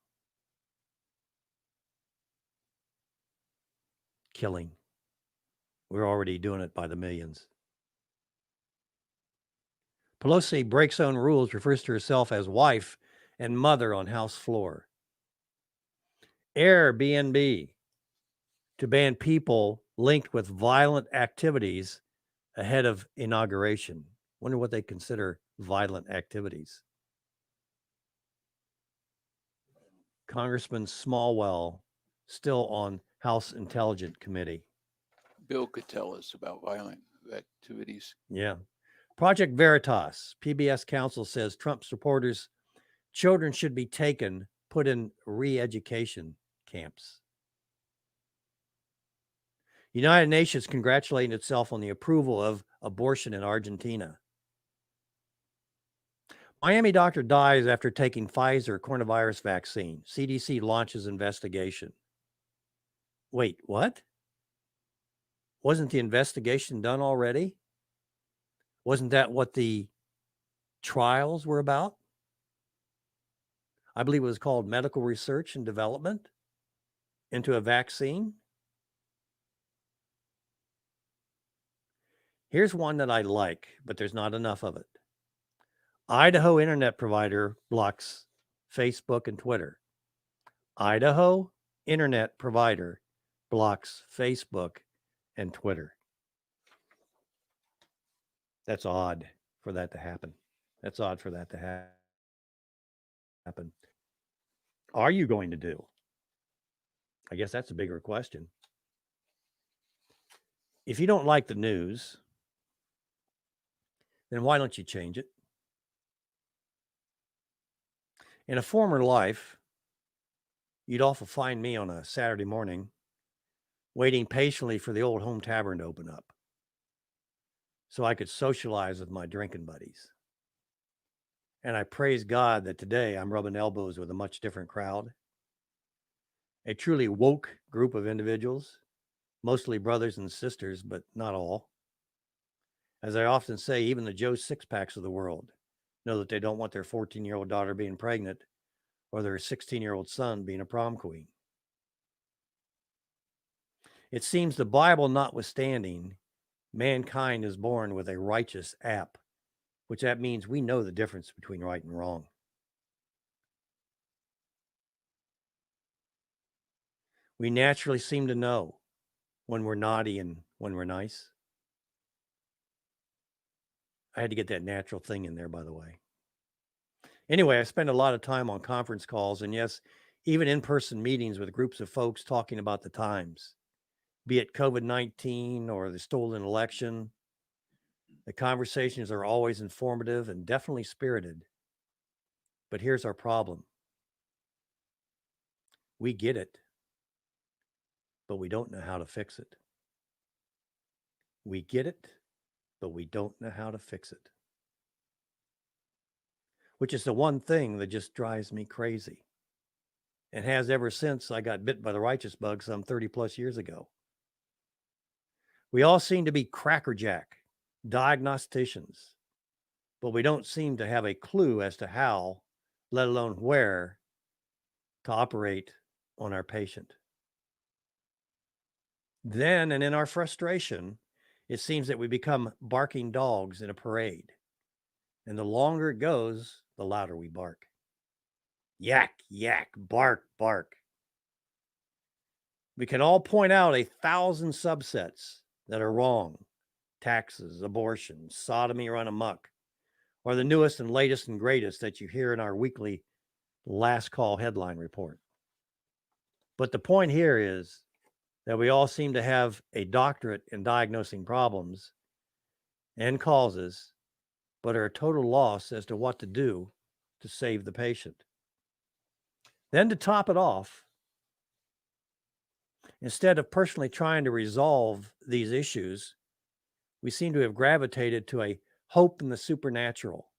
[SPEAKER 1] Killing. We're already doing it by the millions. Pelosi breaks own rules, refers to herself as wife and mother on House floor. Airbnb to ban people linked with violent activities ahead of inauguration. Wonder what they consider violent activities. Congressman Smallwell still on House Intelligence Committee.
[SPEAKER 4] Bill could tell us about violent activities.
[SPEAKER 1] Yeah. Project Veritas, PBS counsel says Trump supporters' children should be taken, put in re-education camps. United Nations congratulating itself on the approval of abortion in Argentina. Miami doctor dies after taking Pfizer coronavirus vaccine. CDC launches investigation. Wait, what? Wasn't the investigation done already? Wasn't that what the trials were about? I believe it was called medical research and development into a vaccine. Here's one that I like, but there's not enough of it. Idaho internet provider blocks Facebook and Twitter. Idaho internet provider blocks Facebook and Twitter. That's odd for that to happen. That's odd for that to happen. Are you going to do? I guess that's a bigger question. If you don't like the news, then why don't you change it? In a former life, you'd often find me on a Saturday morning waiting patiently for the old home tavern to open up so I could socialize with my drinking buddies. And I praise God that today I'm rubbing elbows with a much different crowd, a truly woke group of individuals, mostly brothers and sisters, but not all. As I often say, even the Joe Sixpacks of the world know that they don't want their 14-year-old daughter being pregnant or their 16-year-old son being a prom queen. It seems the Bible notwithstanding, mankind is born with a righteous app, which that means we know the difference between right and wrong. We naturally seem to know when we're naughty and when we're nice. I had to get that natural thing in there, by the way. Anyway, I spend a lot of time on conference calls and yes, even in-person meetings with groups of folks talking about the times, be it COVID-19 or the stolen election. The conversations are always informative and definitely spirited. But here's our problem. We get it, but we don't know how to fix it. We get it, but we don't know how to fix it. Which is the one thing that just drives me crazy. And has ever since I got bit by the righteous bug some 30 plus years ago. We all seem to be crackerjack diagnosticians, but we don't seem to have a clue as to how, let alone where, to operate on our patient. Then, and in our frustration, it seems that we become barking dogs in a parade. And the longer it goes, the louder we bark. Yak, yak, bark, bark. We can all point out 1,000 subsets that are wrong. Taxes, abortion, sodomy run amok, or the newest and latest and greatest that you hear in our weekly last call headline report. But the point here is that we all seem to have a doctorate in diagnosing problems and causes, but are a total loss as to what to do to save the patient. Then to top it off, instead of personally trying to resolve these issues, we seem to have gravitated to a hope in the supernatural,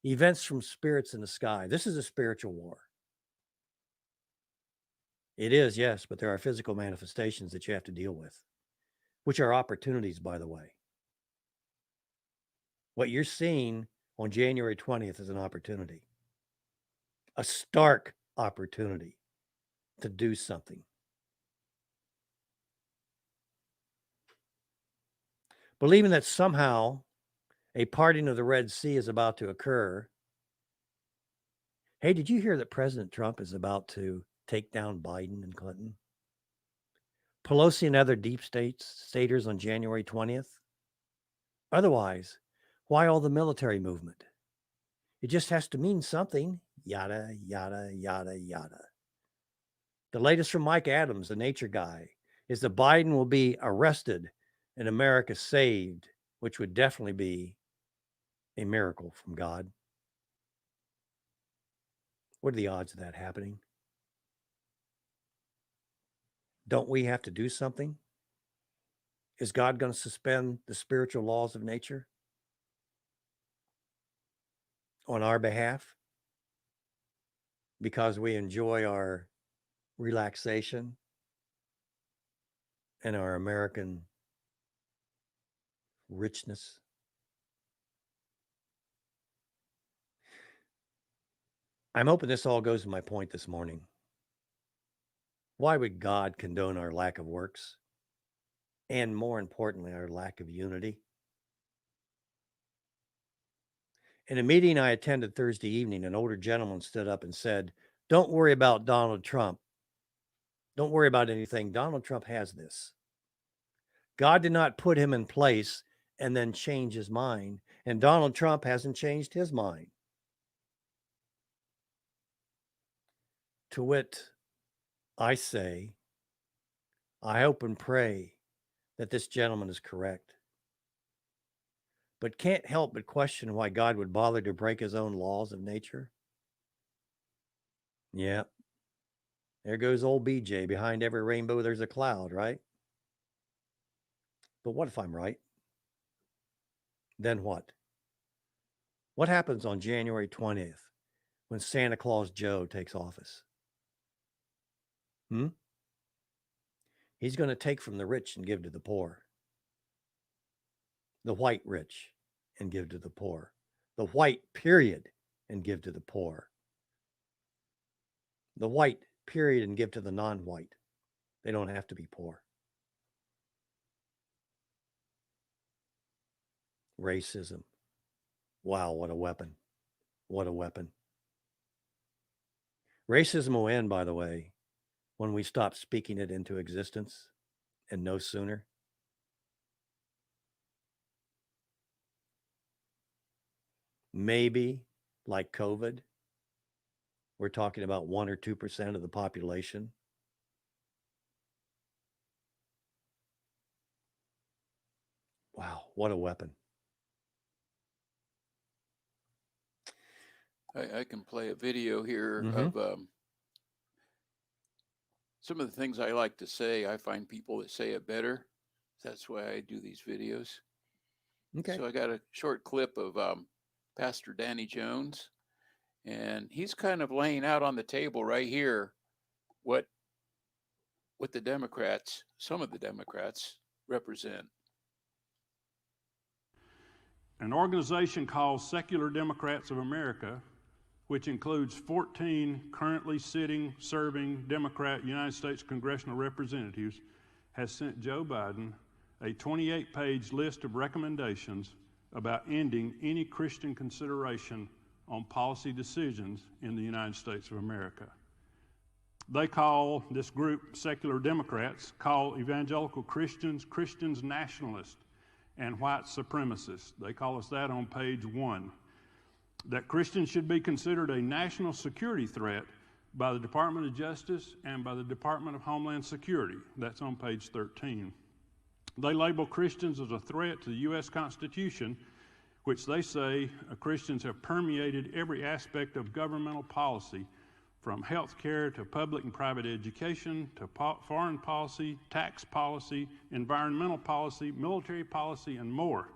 [SPEAKER 1] events from spirits in the sky. This is a spiritual war. It is, yes, but there are physical manifestations that you have to deal with, which are opportunities, by the way. What you're seeing on January 20th is an opportunity, a stark opportunity to do something. Believing that somehow a parting of the Red Sea is about to occur. Hey, did you hear that President Trump is about to take down Biden and Clinton? Pelosi and other deep staters on January 20th? Otherwise, why all the military movement? It just has to mean something. Yada, yada, yada, yada. The latest from Mike Adams, the nature guy, is that Biden will be arrested and America saved, which would definitely be a miracle from God. What are the odds of that happening? Don't we have to do something? Is God going to suspend the spiritual laws of nature on our behalf because we enjoy our relaxation and our American richness? I'm hoping this all goes to my point this morning. Why would God condone our lack of works? And more importantly, our lack of unity? In a meeting I attended Thursday evening, an older gentleman stood up and said, "Don't worry about Donald Trump. Don't worry about anything. Donald Trump has this. God did not put him in place and then change his mind. And Donald Trump hasn't changed his mind." To wit, I say, I hope and pray that this gentleman is correct, but can't help but question why God would bother to break his own laws of nature. Yeah, there goes old BJ. Behind every rainbow, there's a cloud, right? But what if I'm right? Then what? What happens on January 20th when Santa Claus Joe takes office? He's going to take from the rich and give to the poor. The white rich and give to the poor. The white period and give to the poor. The white period and give to the non-white. They don't have to be poor. Racism. Wow, what a weapon. What a weapon. Racism will end, by the way, when we stop speaking it into existence, and no sooner. Maybe, like COVID, we're talking about 1 or 2% of the population. Wow, what a weapon.
[SPEAKER 4] I can play a video here of some of the things I like to say. I find people that say it better. That's why I do these videos.
[SPEAKER 1] Okay.
[SPEAKER 4] So I got a short clip of Pastor Danny Jones, and he's kind of laying out on the table right here what the Democrats, some of the Democrats, represent.
[SPEAKER 7] An organization called Secular Democrats of America, which includes 14 currently serving Democrat United States congressional representatives, has sent Joe Biden a 28-page list of recommendations about ending any Christian consideration on policy decisions in the United States of America. They call, this group, Secular Democrats, call evangelical Christians nationalists and white supremacists. They call us that on page 1. That Christians should be considered a national security threat by the Department of Justice and by the Department of Homeland Security. That's on page 13. They label Christians as a threat to the U.S. Constitution, which they say Christians have permeated every aspect of governmental policy, from health care to public and private education to foreign policy, tax policy, environmental policy, military policy, and more.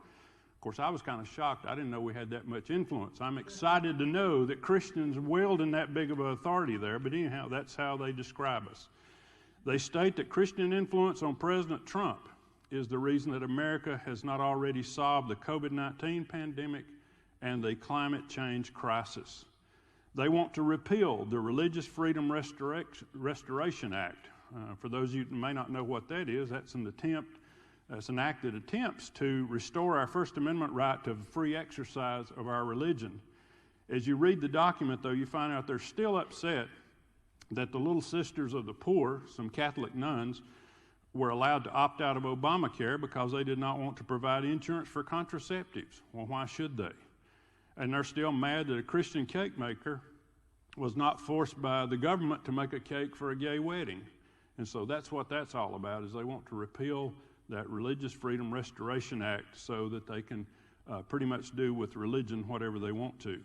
[SPEAKER 7] Of course, I was kind of shocked. I didn't know we had that much influence. I'm excited to know that Christians wield in that big of an authority there, but anyhow, that's how they describe us. They state that Christian influence on President Trump is the reason that America has not already solved the COVID-19 pandemic and the climate change crisis. They want to repeal the Religious Freedom Restoration Act. For those of you who may not know what that is, that's an act that attempts to restore our First Amendment right to free exercise of our religion. As you read the document, though, you find out they're still upset that the Little Sisters of the Poor, some Catholic nuns, were allowed to opt out of Obamacare because they did not want to provide insurance for contraceptives. Well, why should they? And they're still mad that a Christian cake maker was not forced by the government to make a cake for a gay wedding. And so that's what that's all about, is they want to repeal that Religious Freedom Restoration Act so that they can pretty much do with religion whatever they want to.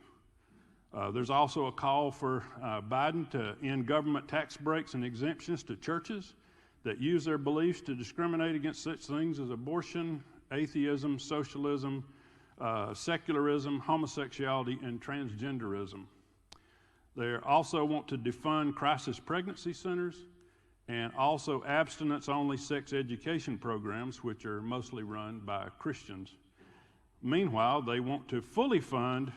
[SPEAKER 7] There's also a call for Biden to end government tax breaks and exemptions to churches that use their beliefs to discriminate against such things as abortion, atheism, socialism, secularism, homosexuality, and transgenderism. They also want to defund crisis pregnancy centers and also abstinence-only sex education programs, which are mostly run by Christians. Meanwhile, they want to fully fund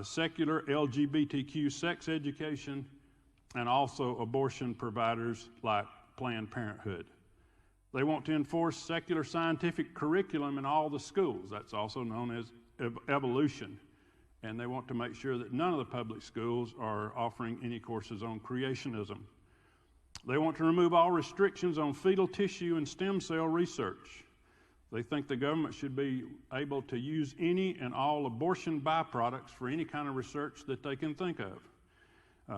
[SPEAKER 7] secular LGBTQ sex education and also abortion providers like Planned Parenthood. They want to enforce secular scientific curriculum in all the schools. That's also known as evolution. And they want to make sure that none of the public schools are offering any courses on creationism. They want to remove all restrictions on fetal tissue and stem cell research. They think the government should be able to use any and all abortion byproducts for any kind of research that they can think of.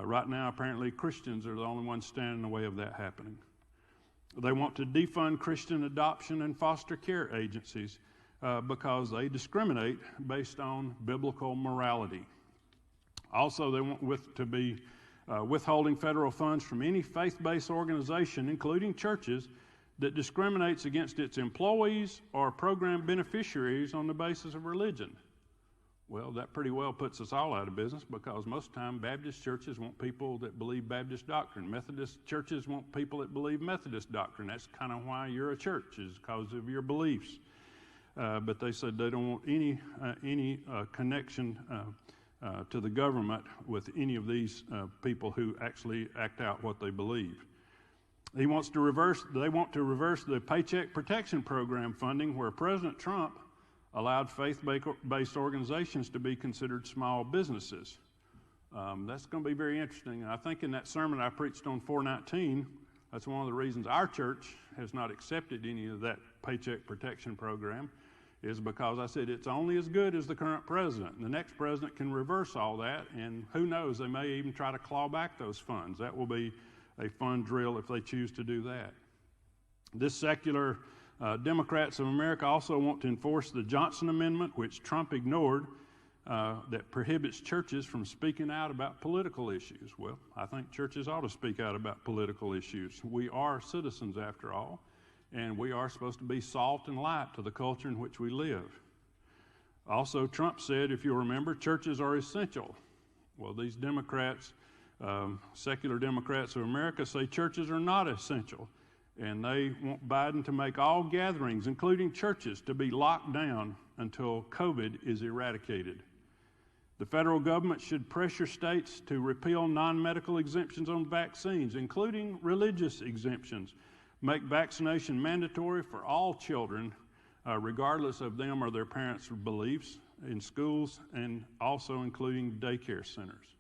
[SPEAKER 7] Right now, apparently, Christians are the only ones standing in the way of that happening. They want to defund Christian adoption and foster care agencies because they discriminate based on biblical morality. Also, they want to be withholding federal funds from any faith-based organization, including churches, that discriminates against its employees or program beneficiaries on the basis of religion. Well, that pretty well puts us all out of business, because most time Baptist churches want people that believe Baptist doctrine. Methodist churches want people that believe Methodist doctrine. That's kind of why you're a church, is because of your beliefs. But they said they don't want any connection to the government with any of these people who actually act out what they believe. They want to reverse the Paycheck Protection Program funding, where President Trump allowed faith-based organizations to be considered small businesses. That's going to be very interesting. I think in that sermon I preached on 419, that's one of the reasons our church has not accepted any of that Paycheck Protection Program, is because I said it's only as good as the current president. And the next president can reverse all that, and who knows, they may even try to claw back those funds. That will be a fun drill if they choose to do that. This secular Democrats of America also want to enforce the Johnson Amendment, which Trump ignored, that prohibits churches from speaking out about political issues. Well, I think churches ought to speak out about political issues. We are citizens, after all, and we are supposed to be salt and light to the culture in which we live. Also, Trump said, if you'll remember, churches are essential. Well, these Democrats, secular Democrats of America, say churches are not essential, and they want Biden to make all gatherings, including churches, to be locked down until COVID is eradicated. The federal government should pressure states to repeal non-medical exemptions on vaccines, including religious exemptions, make vaccination mandatory for all children, regardless of them or their parents' beliefs, in schools, and also including daycare centers.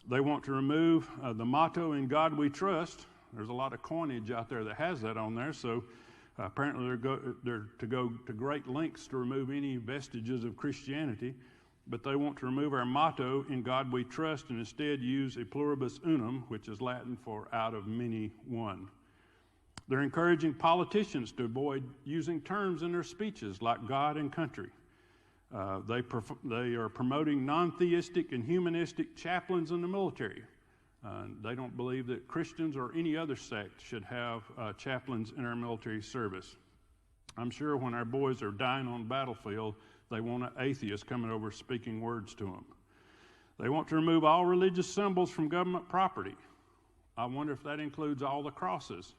[SPEAKER 7] They want to remove the motto, "In God We Trust." There's a lot of coinage out there that has that on there, so apparently they're to go to great lengths to remove any vestiges of Christianity, but they want to remove our motto, "In God We Trust," and instead use a pluribus unum, which is Latin for out of many one. They're encouraging politicians to avoid using terms in their speeches like God and country. They are promoting non-theistic and humanistic chaplains in the military. They don't believe that Christians or any other sect should have chaplains in our military service. I'm sure when our boys are dying on the battlefield, they want an atheist coming over speaking words to them. They want to remove all religious symbols from government property. I wonder if that includes all the crosses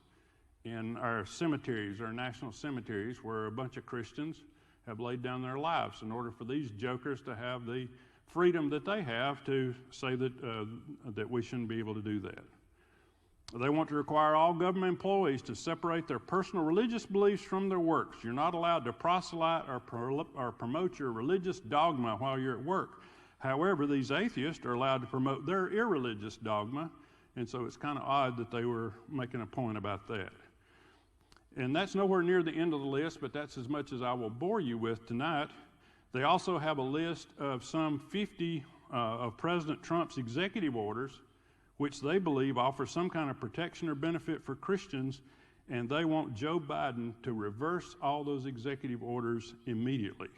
[SPEAKER 7] in our cemeteries, our national cemeteries, where a bunch of Christians have laid down their lives in order for these jokers to have the freedom that they have to say that we shouldn't be able to do that. They want to require all government employees to separate their personal religious beliefs from their works. You're not allowed to proselyte or promote your religious dogma while you're at work. However, these atheists are allowed to promote their irreligious dogma, and so it's kind of odd that they were making a point about that. And that's nowhere near the end of the list, but that's as much as I will bore you with tonight. They also have a list of some 50 of President Trump's executive orders, which they believe offer some kind of protection or benefit for Christians, and they want Joe Biden to reverse all those executive orders immediately.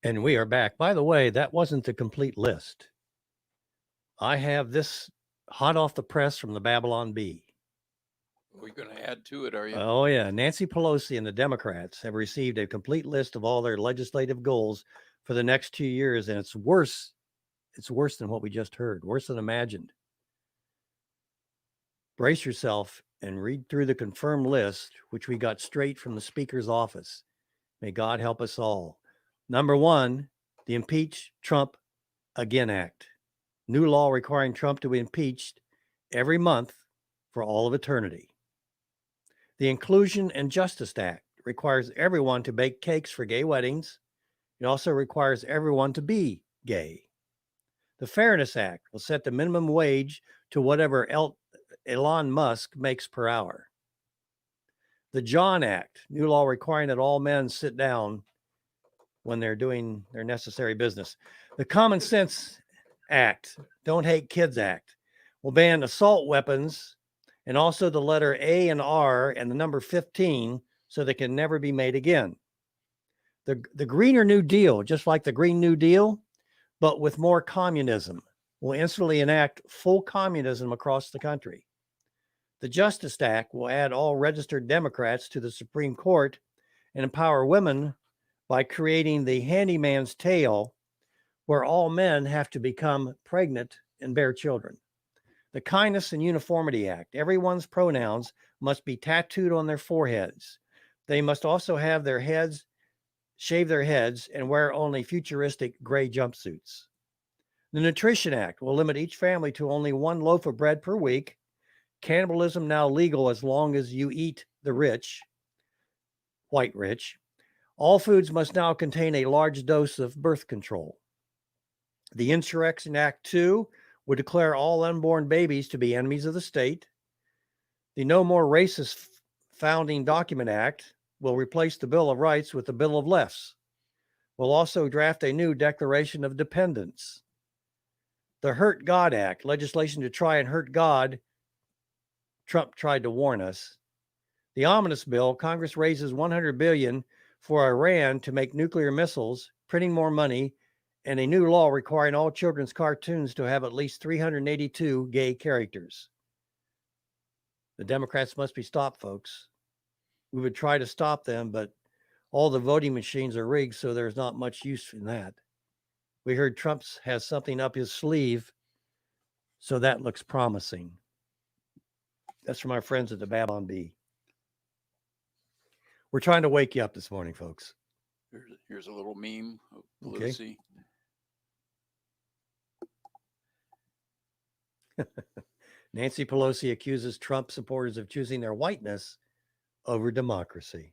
[SPEAKER 1] And we are back. By the way, that wasn't the complete list. I have this hot off the press from the Babylon Bee.
[SPEAKER 4] Are you going to add to it, are you?
[SPEAKER 1] Oh, yeah. Nancy Pelosi and the Democrats have received a complete list of all their legislative goals for the next 2 years, and it's worse. It's worse than what we just heard, worse than imagined. Brace yourself and read through the confirmed list, which we got straight from the Speaker's office. May God help us all. Number 1, the Impeach Trump Again Act. New law requiring Trump to be impeached every month for all of eternity. The Inclusion and Justice Act requires everyone to bake cakes for gay weddings. It also requires everyone to be gay. The Fairness Act will set the minimum wage to whatever Elon Musk makes per hour. The John Act, new law requiring that all men sit down when they're doing their necessary business. The Common Sense Act, Don't Hate Kids Act, will ban assault weapons and also the letter A and R and the number 15 so they can never be made again. The Greener New Deal, just like the Green New Deal, but with more communism, will instantly enact full communism across the country. The Justice Act will add all registered Democrats to the Supreme Court and empower women by creating the handyman's tale, where all men have to become pregnant and bear children. The Kindness and Uniformity Act. Everyone's pronouns must be tattooed on their foreheads. They must also have their heads, shave their heads, and wear only futuristic gray jumpsuits. The Nutrition Act will limit each family to only 1 loaf of bread per week. Cannibalism now legal as long as you eat the rich, white rich. All foods must now contain a large dose of birth control. The Insurrection Act 2 would declare all unborn babies to be enemies of the state. The No More Racist Founding Document Act will replace the Bill of Rights with the Bill of Lefts. We'll also draft a new Declaration of Dependence. The Hurt God Act, legislation to try and hurt God. Trump tried to warn us. The Omnibus Bill, Congress raises $100 billion for Iran to make nuclear missiles, printing more money, and a new law requiring all children's cartoons to have at least 382 gay characters. The Democrats must be stopped, folks. We would try to stop them, but all the voting machines are rigged, so there's not much use in that. We heard Trump has something up his sleeve, so that looks promising. That's from our friends at the Babylon Bee. We're trying to wake you up this morning, folks.
[SPEAKER 4] Here's a little meme of
[SPEAKER 1] Okay.
[SPEAKER 4] Pelosi.
[SPEAKER 1] Nancy Pelosi accuses Trump supporters of choosing their whiteness over democracy.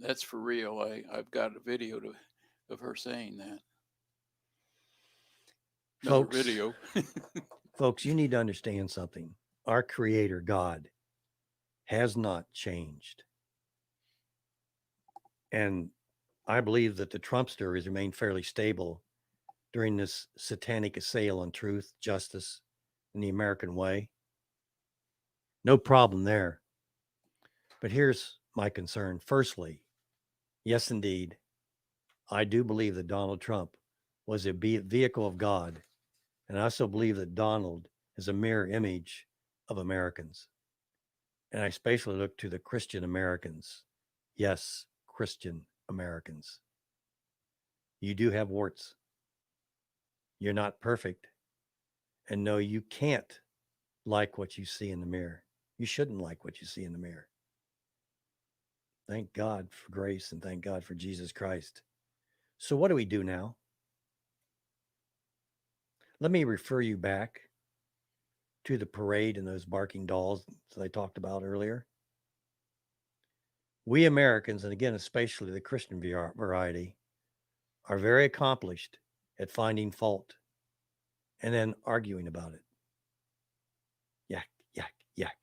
[SPEAKER 4] That's for real. I've got a video of her saying that. Another
[SPEAKER 1] Folks,
[SPEAKER 4] video.
[SPEAKER 1] folks, you need to understand something. Our Creator, God, has not changed. And I believe that the Trumpster has remained fairly stable during this satanic assail on truth, justice, and the American way. No problem there. But here's my concern. Firstly, yes, indeed, I do believe that Donald Trump was a vehicle of God. And I also believe that Donald is a mirror image of Americans. And I especially look to the Christian Americans. Yes, Christian Americans. You do have warts. You're not perfect. And no, you can't like what you see in the mirror. You shouldn't like what you see in the mirror. Thank God for grace and thank God for Jesus Christ. So, what do we do now? Let me refer you back to the parade and those barking dolls that I talked about earlier. We Americans, and again, especially the Christian variety, are very accomplished at finding fault and then arguing about it. Yak, yak, yak.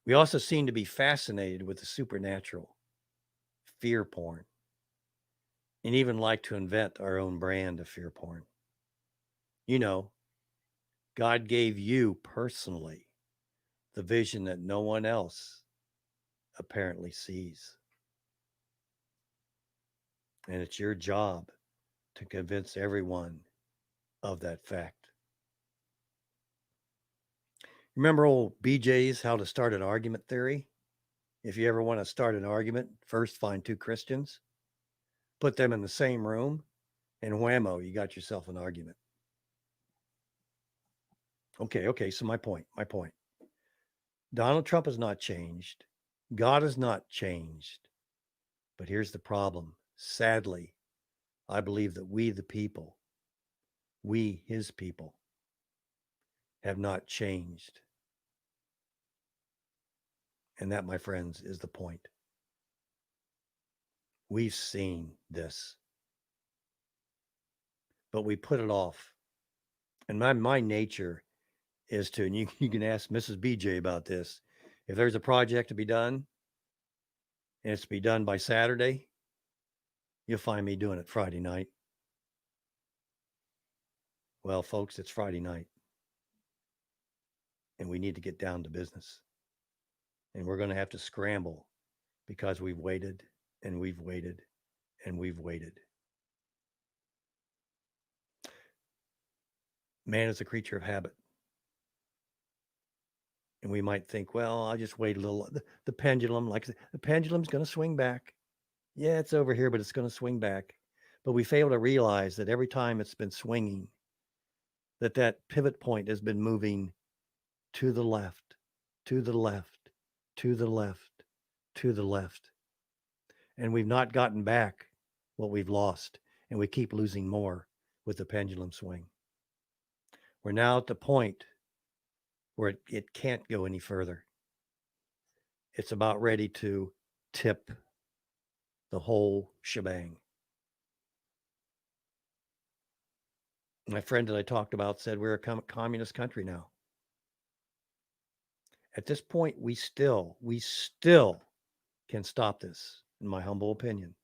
[SPEAKER 1] We also seem to be fascinated with the supernatural, fear porn, and even like to invent our own brand of fear porn. You know, God gave you personally the vision that no one else apparently sees. And it's your job to convince everyone of that fact. Remember old BJ's How to Start an Argument theory? If you ever want to start an argument, first find two Christians, put them in the same room, and whammo, you got yourself an argument. Okay, so my point. Donald Trump has not changed. God has not changed. But here's the problem. Sadly, I believe that we, the people, we, his people, have not changed. And that, my friends, is the point. We've seen this, but we put it off. And my nature is to, and you can ask Mrs. BJ about this. If there's a project to be done and it's to be done by Saturday, you'll find me doing it Friday night. Well, folks, it's Friday night. And we need to get down to business. And we're going to have to scramble because we've waited and we've waited and we've waited. Man is a creature of habit. And we might think, well, I'll just wait a little. The pendulum, like the pendulum's going to swing back. Yeah, it's over here, but it's going to swing back. But we fail to realize that every time it's been swinging, that pivot point has been moving to the left, to the left, to the left, to the left. And we've not gotten back what we've lost. And we keep losing more with the pendulum swing. We're now at the point where it can't go any further. It's about ready to tip the whole shebang. My friend that I talked about said we're a communist country now. At this point, we still can stop this, in my humble opinion.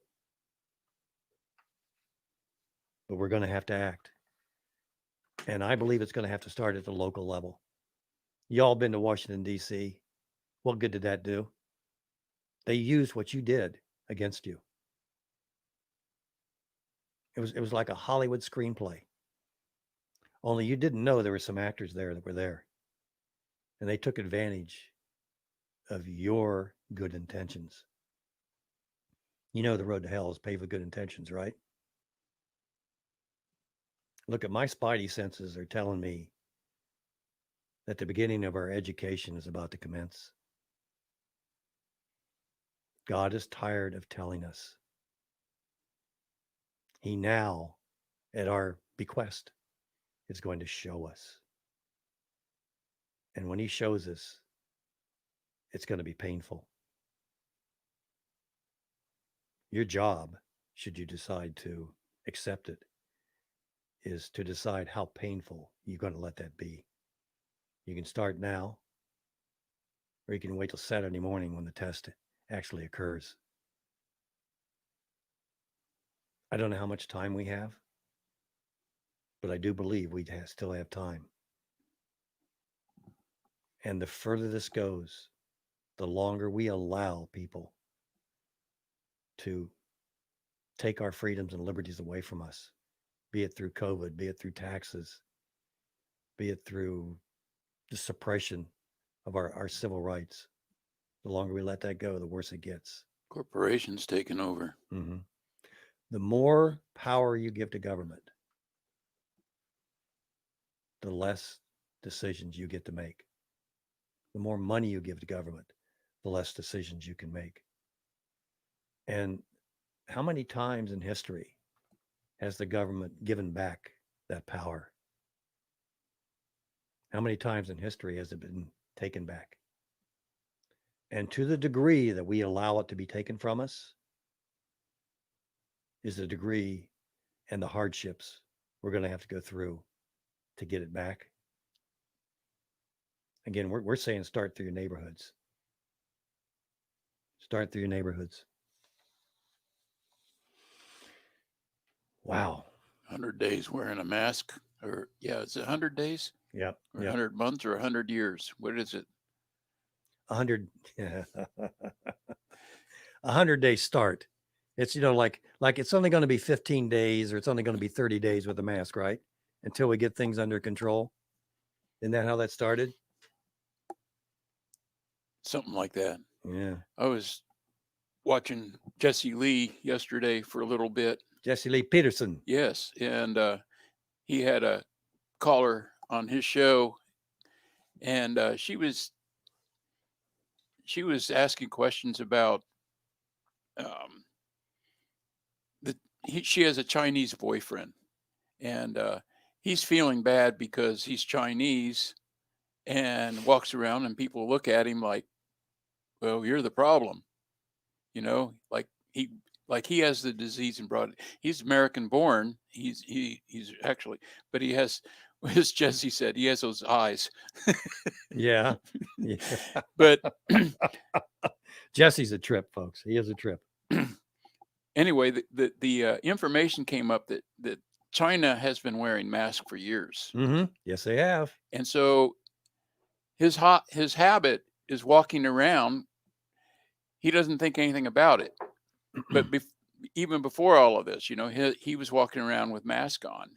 [SPEAKER 1] But we're going to have to act. And I believe it's going to have to start at the local level. Y'all been to Washington, D.C. What good did that do? They used what you did against you. It was like a Hollywood screenplay. Only you didn't know there were some actors there that were there. And they took advantage of your good intentions. You know the road to hell is paved with good intentions, right? Look, at my spidey senses are telling me that the beginning of our education is about to commence. God is tired of telling us. He now, at our bequest, is going to show us. And when he shows us, it's going to be painful. Your job, should you decide to accept it, is to decide how painful you're going to let that be. You can start now, or you can wait till Saturday morning when the test actually occurs. I don't know how much time we have, but I do believe we still have time. And the further this goes, the longer we allow people to take our freedoms and liberties away from us, be it through COVID, be it through taxes, be it through the suppression of our civil rights. The longer we let that go, the worse it gets.
[SPEAKER 4] Corporations taking over.
[SPEAKER 1] Mm-hmm. The more power you give to government, the less decisions you get to make. The more money you give to government, the less decisions you can make. And how many times in history has the government given back that power? How many times in history has it been taken back? And to the degree that we allow it to be taken from us is the degree and the hardships we're going to have to go through to get it back. Again, we're saying start through your neighborhoods. Start through your neighborhoods. Wow.
[SPEAKER 4] 100 days wearing a mask, or is it 100 days?
[SPEAKER 1] Yeah.
[SPEAKER 4] Or 100 months or 100 years? What is it?
[SPEAKER 1] 100. 100-day start. It's, like it's only going to be 15 days or it's only going to be 30 days with a mask, right? Until we get things under control. Isn't that how that started?
[SPEAKER 4] Something like that.
[SPEAKER 1] Yeah.
[SPEAKER 4] I was watching Jesse Lee yesterday for a little bit.
[SPEAKER 1] Jesse Lee Peterson.
[SPEAKER 4] Yes. And he had a caller on his show, and she was asking questions about she has a Chinese boyfriend, and he's feeling bad because he's Chinese and walks around and people look at him like, well, you're the problem, like he has the disease and brought it. He's American born. He's actually, but he has, as Jesse said, he has those eyes.
[SPEAKER 1] Yeah.
[SPEAKER 4] But
[SPEAKER 1] Jesse's a trip, folks. He is a trip.
[SPEAKER 4] Anyway, the information came up that China has been wearing masks for years.
[SPEAKER 1] Mm-hmm. Yes, they have.
[SPEAKER 4] And so his habit is walking around. He doesn't think anything about it. But even before all of this, he was walking around with mask on,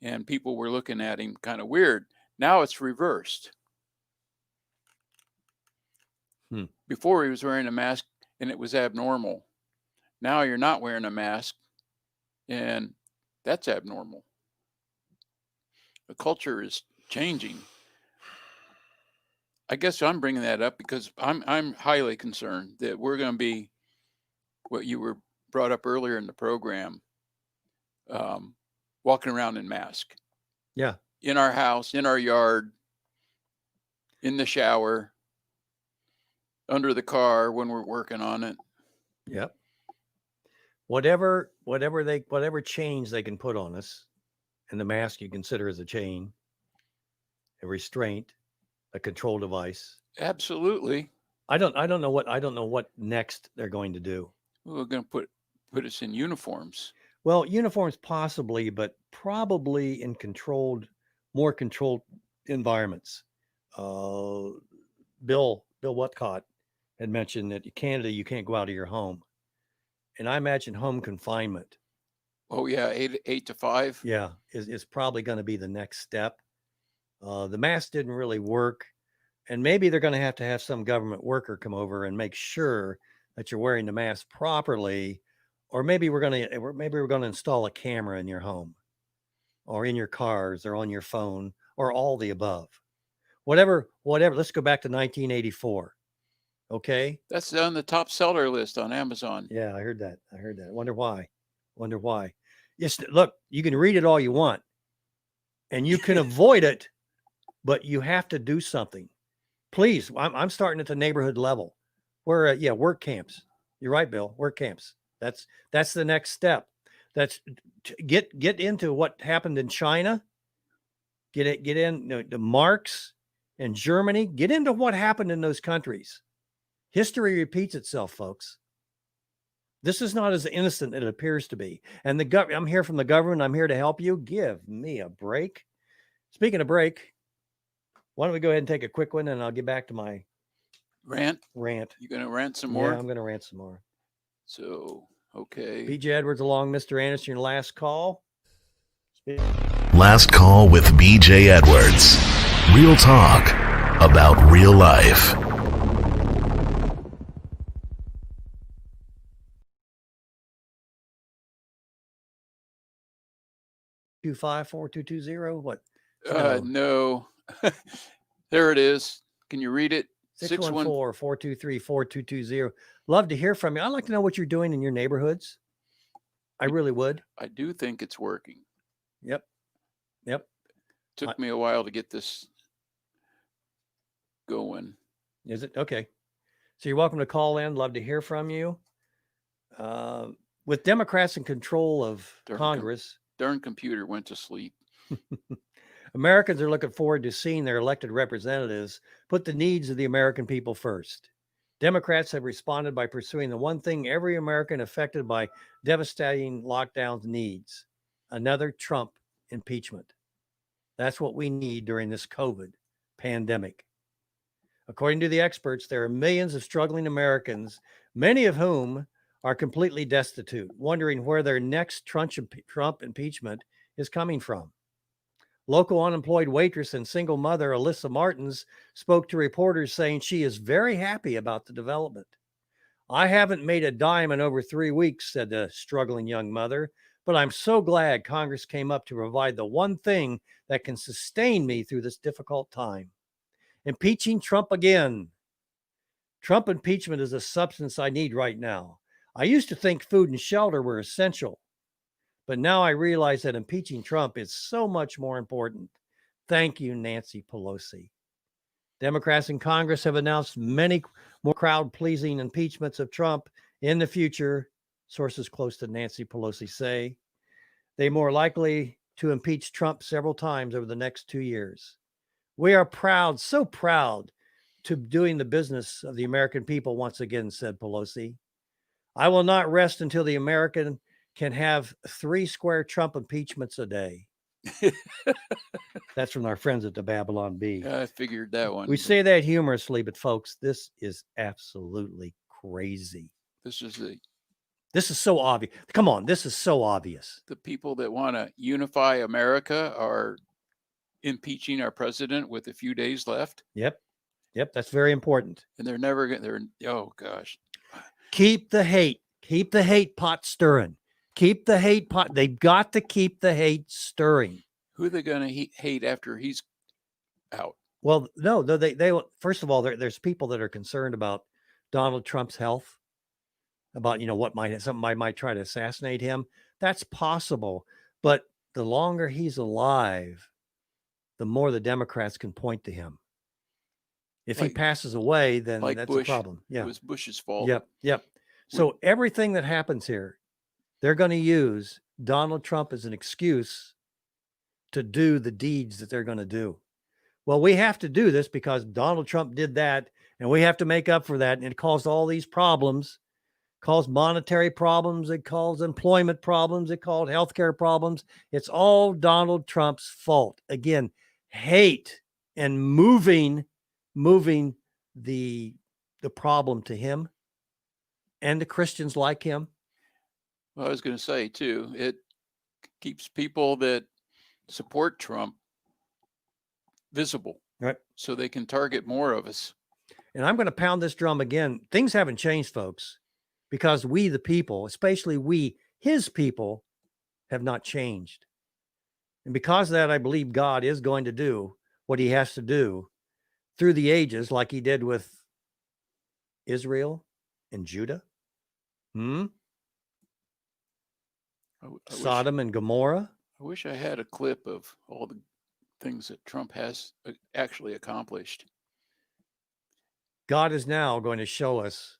[SPEAKER 4] and people were looking at him kind of weird. Now it's reversed. Before he was wearing a mask and it was abnormal. Now you're not wearing a mask and that's abnormal. The culture is changing. I guess I'm bringing that up because I'm highly concerned that we're going to be what you were brought up earlier in the program, walking around in mask.
[SPEAKER 1] Yeah.
[SPEAKER 4] In our house, in our yard, in the shower, under the car when we're working on it.
[SPEAKER 1] Yep. Whatever chains they can put on us, and the mask you consider as a chain, a restraint, a control device.
[SPEAKER 4] Absolutely.
[SPEAKER 1] I don't know what next they're going to do.
[SPEAKER 4] We're going to put us in uniforms.
[SPEAKER 1] Well, uniforms possibly, but probably in more controlled environments. Bill Whatcott had mentioned that in Canada you can't go out of your home, and I imagine home confinement.
[SPEAKER 4] Oh yeah, 8 to 5.
[SPEAKER 1] Yeah, is probably going to be the next step. The mask didn't really work, and maybe they're going to have some government worker come over and make sure that you're wearing the mask properly, or maybe we're going to install a camera in your home, or in your cars, or on your phone, or all the above. Whatever. Let's go back to 1984. Okay.
[SPEAKER 4] That's on the top seller list on Amazon.
[SPEAKER 1] Yeah, I heard that. Wonder why. Yes, look, you can read it all you want and you can avoid it, but you have to do something. Please, I'm starting at the neighborhood level. We're work camps. You're right, Bill. Work camps. That's the next step. That's get into what happened in China. Get in the Marx and Germany. Get into what happened in those countries. History repeats itself, folks. This is not as innocent as it appears to be. And I'm here from the government. I'm here to help you. Give me a break. Speaking of break, why don't we go ahead and take a quick one, and I'll get back to my
[SPEAKER 4] rant.
[SPEAKER 1] You
[SPEAKER 4] going to rant some more?
[SPEAKER 1] Yeah, I'm going to rant some more.
[SPEAKER 4] So, okay.
[SPEAKER 1] BJ Edwards along, Mr. Anderson, your last call.
[SPEAKER 2] Last call with BJ Edwards. Real talk about real life.
[SPEAKER 1] 254-220. What?
[SPEAKER 4] No. There it is. Can you read it?
[SPEAKER 1] 614-423-4220. Love to hear from you. I'd like to know what you're doing in your neighborhoods. I really would.
[SPEAKER 4] I do think it's working.
[SPEAKER 1] Yep.
[SPEAKER 4] Took me a while to get this going.
[SPEAKER 1] Is it? Okay. So you're welcome to call in. Love to hear from you. With Democrats in control of Congress,
[SPEAKER 4] Darn computer went to sleep.
[SPEAKER 1] Americans are looking forward to seeing their elected representatives put the needs of the American people first. Democrats have responded by pursuing the one thing every American affected by devastating lockdowns needs: another Trump impeachment. That's what we need during this COVID pandemic. According to the experts, there are millions of struggling Americans, many of whom are completely destitute, wondering where their next Trump impeachment is coming from. Local unemployed waitress and single mother Alyssa Martins spoke to reporters saying she is very happy about the development. I haven't made a dime in over 3 weeks, said the struggling young mother, but I'm so glad Congress came up to provide the one thing that can sustain me through this difficult time. Impeaching Trump again. Trump impeachment is a substance I need right now. I used to think food and shelter were essential, but now I realize that impeaching Trump is so much more important. Thank you, Nancy Pelosi. Democrats in Congress have announced many more crowd-pleasing impeachments of Trump in the future, sources close to Nancy Pelosi say. They more likely to impeach Trump several times over the next 2 years. We are proud, so proud, to doing the business of the American people once again, said Pelosi. I will not rest until the American can have 3 square Trump impeachments a day. That's from our friends at the Babylon Bee.
[SPEAKER 4] Yeah, I figured that one.
[SPEAKER 1] We say that humorously, but folks, this is absolutely crazy.
[SPEAKER 4] This is
[SPEAKER 1] so obvious. Come on, this is so obvious.
[SPEAKER 4] the people that want to unify America are impeaching our president with a few days left.
[SPEAKER 1] Yep, that's very important.
[SPEAKER 4] And they're never going to, oh gosh.
[SPEAKER 1] Keep the hate pot stirring. Keep the hate pot. They've got to keep the hate stirring.
[SPEAKER 4] Who are they going to hate after he's out?
[SPEAKER 1] Well, no, they first of all, there's people that are concerned about Donald Trump's health, about, somebody might try to assassinate him. That's possible. But the longer he's alive, the more the Democrats can point to him. If he passes away, then that's
[SPEAKER 4] Bush,
[SPEAKER 1] a problem. Yeah.
[SPEAKER 4] It was Bush's fault.
[SPEAKER 1] Yep. So everything that happens here, they're going to use Donald Trump as an excuse to do the deeds that they're going to do. Well, we have to do this because Donald Trump did that, and we have to make up for that. And it caused all these problems, caused monetary problems, it caused employment problems, it caused healthcare problems. It's all Donald Trump's fault. Again, hate and moving the problem to him and the Christians like him.
[SPEAKER 4] Well, I was going to say too, it keeps people that support Trump visible,
[SPEAKER 1] right?
[SPEAKER 4] So they can target more of us.
[SPEAKER 1] And I'm going to pound this drum again. Things haven't changed, folks, because we, the people, especially we, his people, have not changed. And because of that, I believe God is going to do what he has to do through the ages, like he did with Israel and Judah. Sodom and Gomorrah.
[SPEAKER 4] I wish I had a clip of all the things that Trump has actually accomplished.
[SPEAKER 1] God is now going to show us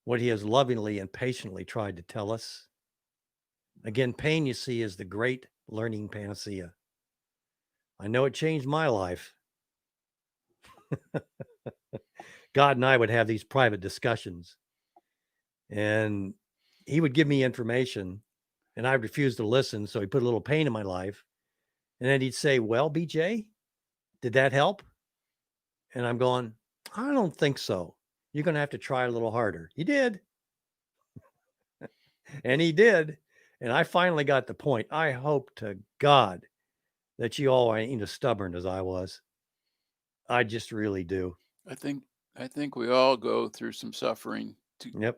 [SPEAKER 1] what he has lovingly and patiently tried to tell us. Again, pain, you see, is the great learning panacea. I know it changed my life. God and I would have these private discussions, and he would give me information, and I refused to listen. So he put a little pain in my life. And then he'd say, well, BJ, did that help? And I'm going, I don't think so. You're going to have to try a little harder. He did. And he did. And I finally got the point. I hope to God that you all ain't as stubborn as I was. I just really do.
[SPEAKER 4] I think we all go through some suffering to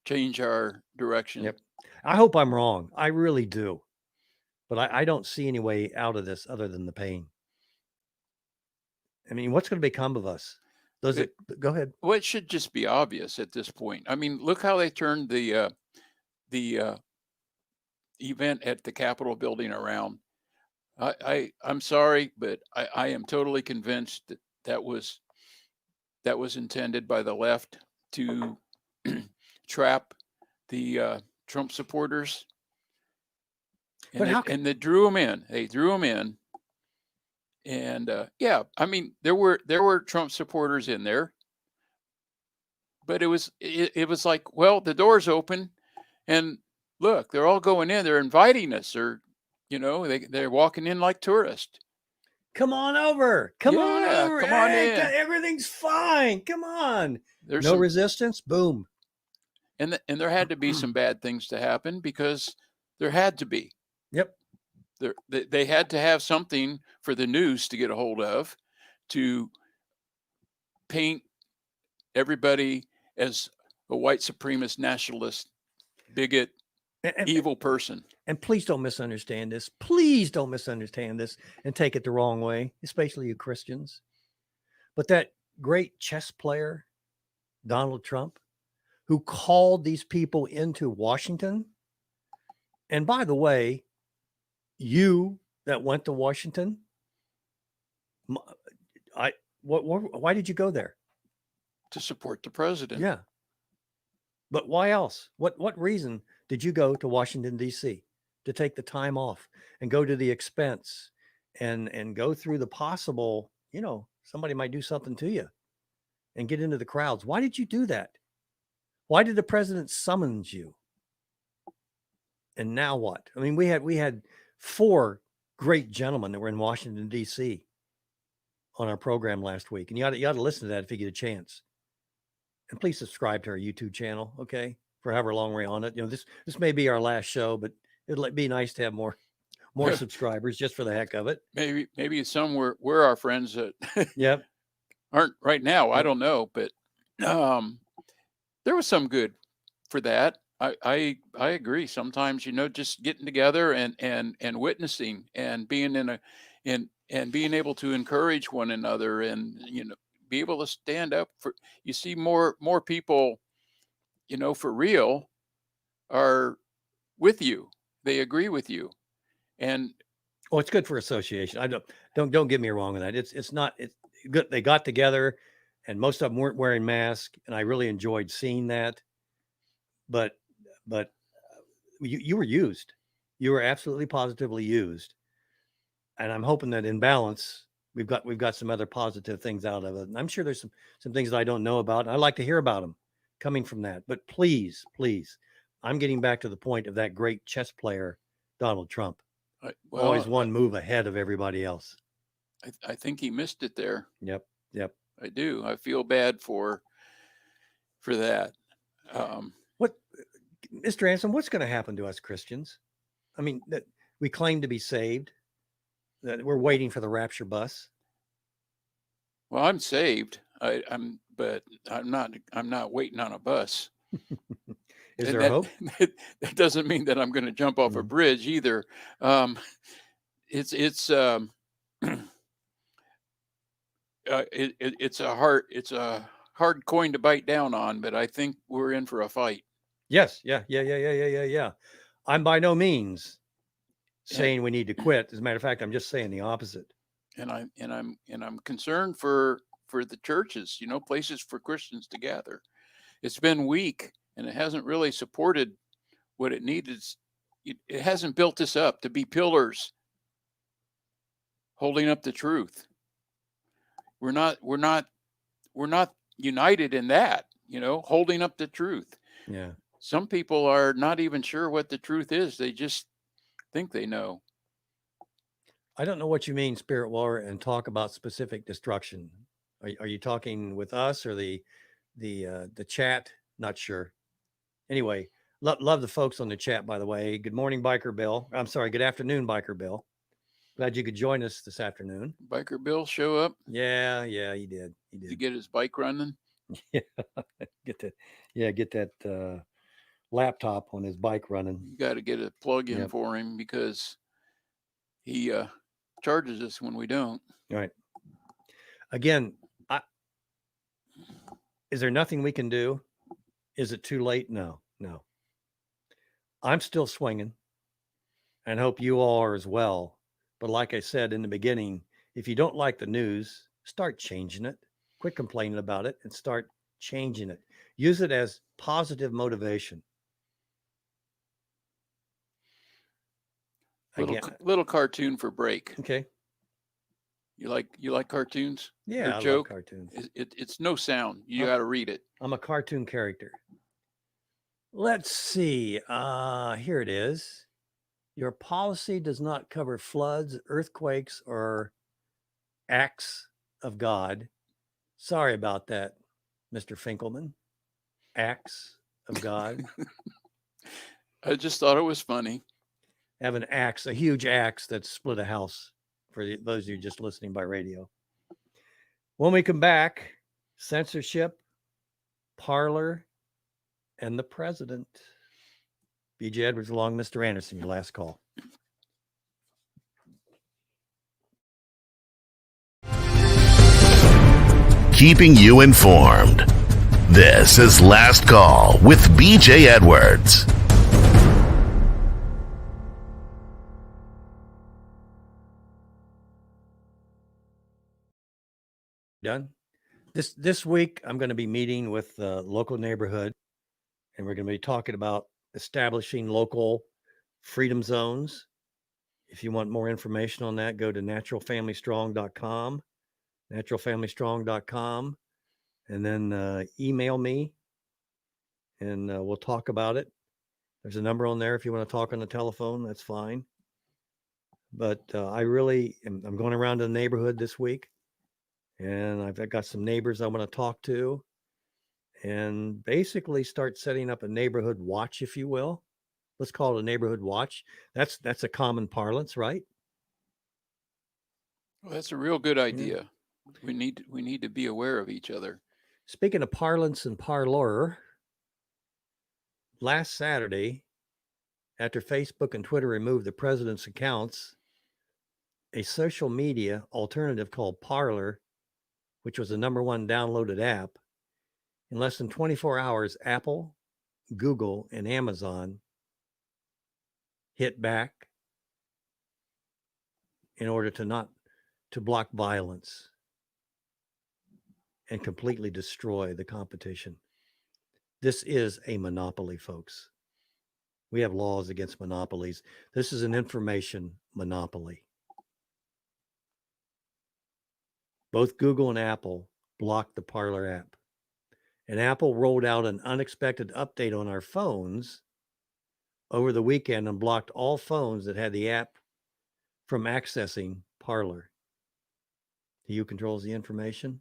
[SPEAKER 4] change our direction.
[SPEAKER 1] Yep. I hope I'm wrong. I really do. But I don't see any way out of this other than the pain. I mean, what's going to become of us? Go ahead.
[SPEAKER 4] Well, it should just be obvious at this point. I mean, look how they turned the event at the Capitol building around. I'm sorry, but I am totally convinced that that was intended by the left to trap the Trump supporters. And they drew them in. They drew them in. And yeah, I mean, there were Trump supporters in there, but it was like, well, the door's open, and look, they're all going in. They're inviting us, or they're walking in like tourists.
[SPEAKER 1] Come on over. Come on over.
[SPEAKER 4] Come on in.
[SPEAKER 1] Everything's fine. Come on.
[SPEAKER 4] There's
[SPEAKER 1] no resistance. Boom.
[SPEAKER 4] And there had to be some bad things to happen, because there had to be.
[SPEAKER 1] Yep.
[SPEAKER 4] They had to have something for the news to get a hold of, to paint everybody as a white supremacist, nationalist, bigot, evil person.
[SPEAKER 1] And please don't misunderstand this. Please don't misunderstand this and take it the wrong way, especially you Christians. But that great chess player, Donald Trump, who called these people into Washington. And by the way, you that went to Washington, why did you go there?
[SPEAKER 4] To support the president.
[SPEAKER 1] Yeah. But why else? What reason did you go to Washington, D.C.? To take the time off and go to the expense and go through the possible, somebody might do something to you and get into the crowds. Why did you do that? Why did the president summons you? And now what? I mean, we had 4 great gentlemen that were in Washington, D.C. on our program last week. And you ought to listen to that if you get a chance. And please subscribe to our YouTube channel, okay? For however long we're on it. This may be our last show, but it'll be nice to have more subscribers just for the heck of it.
[SPEAKER 4] Maybe some were our friends that
[SPEAKER 1] yep.
[SPEAKER 4] aren't right now. I don't know, but there was some good for that. I agree. Sometimes, just getting together and witnessing and being and being able to encourage one another, and be able to stand up for. You see more people, for real, are with you. They agree with you, and
[SPEAKER 1] it's good for association. I don't get me wrong on that. It's good. They got together, and most of them weren't wearing masks, and I really enjoyed seeing that. But you were used. You were absolutely positively used, and I'm hoping that in balance we've got some other positive things out of it. And I'm sure there's some things that I don't know about, and I'd like to hear about them coming from that. But please, I'm getting back to the point of that great chess player, Donald Trump. Always one move ahead of everybody else.
[SPEAKER 4] I think he missed it there.
[SPEAKER 1] Yep.
[SPEAKER 4] I do. I feel bad for that.
[SPEAKER 1] Mr. Anson, what's going to happen to us Christians? I mean, that we claim to be saved, that we're waiting for the rapture bus.
[SPEAKER 4] Well, I'm saved. But I'm not waiting on a bus.
[SPEAKER 1] Is there hope?
[SPEAKER 4] That doesn't mean that I'm going to jump off a bridge either. It's a hard coin to bite down on, but I think we're in for a fight.
[SPEAKER 1] Yes. Yeah. I'm by no means saying we need to quit. As a matter of fact, I'm just saying the opposite.
[SPEAKER 4] And I'm concerned for the churches, places for Christians to gather. It's been weak, and it hasn't really supported what it needed. It hasn't built us up to be pillars holding up the truth. We're not united in that, holding up the truth.
[SPEAKER 1] Yeah.
[SPEAKER 4] Some people are not even sure what the truth is. They just think they know.
[SPEAKER 1] I don't know what you mean, spirit war, and talk about specific destruction. Are you talking with us or the chat? Not sure. Anyway, love the folks on the chat, by the way. Good morning, Biker Bill. I'm sorry. Good afternoon, Biker Bill. Glad you could join us this afternoon.
[SPEAKER 4] Biker Bill show up?
[SPEAKER 1] Yeah, he did.
[SPEAKER 4] To get his bike running?
[SPEAKER 1] Yeah, get that laptop on his bike running.
[SPEAKER 4] You got to get a plug-in for him, because he charges us when we don't.
[SPEAKER 1] All right. Again, is there nothing we can do? Is it too late? No. I'm still swinging and hope you all are as well. But like I said in the beginning, if you don't like the news, start changing it. Quit complaining about it and start changing it. Use it as positive motivation.
[SPEAKER 4] Little cartoon for break.
[SPEAKER 1] Okay.
[SPEAKER 4] You like cartoons?
[SPEAKER 1] Yeah, I
[SPEAKER 4] joke?
[SPEAKER 1] love cartoons.
[SPEAKER 4] It's no sound. You got to read it.
[SPEAKER 1] I'm a cartoon character. Let's see. Here it is. Your policy does not cover floods, earthquakes, or acts of God. Sorry about that, Mr. Finkelman. Acts of God.
[SPEAKER 4] I just thought it was funny.
[SPEAKER 1] Have an axe, a huge axe that split a house, for those of you just listening by radio. When we come back, censorship, Parler, and the president. B.J. Edwards along, Mr. Anderson, your last call.
[SPEAKER 2] Keeping you informed. This is Last Call with B.J. Edwards.
[SPEAKER 1] Done. This week, I'm going to be meeting with the local neighborhood, and we're going to be talking about establishing local freedom zones. If you want more information on that, go to naturalfamilystrong.com, naturalfamilystrong.com, and then email me, and we'll talk about it. There's a number on there if you want to talk on the telephone. That's fine. But I'm going around to the neighborhood this week, and I've got some neighbors I want to talk to, and basically start setting up a neighborhood watch, if you will. Let's call it a neighborhood watch. That's a common parlance, right?
[SPEAKER 4] Well, that's a real good idea. Yeah. We need to be aware of each other.
[SPEAKER 1] Speaking of parlance and parlor, last Saturday, after Facebook and Twitter removed the president's accounts, a social media alternative called Parler, which was the #1 downloaded app, in less than 24 hours, Apple, Google, and Amazon hit back in order to block violence and completely destroy the competition. This is a monopoly, folks. We have laws against monopolies. This is an information monopoly. Both Google and Apple blocked the Parler app. And Apple rolled out an unexpected update on our phones over the weekend and blocked all phones that had the app from accessing Parler. Who controls the information?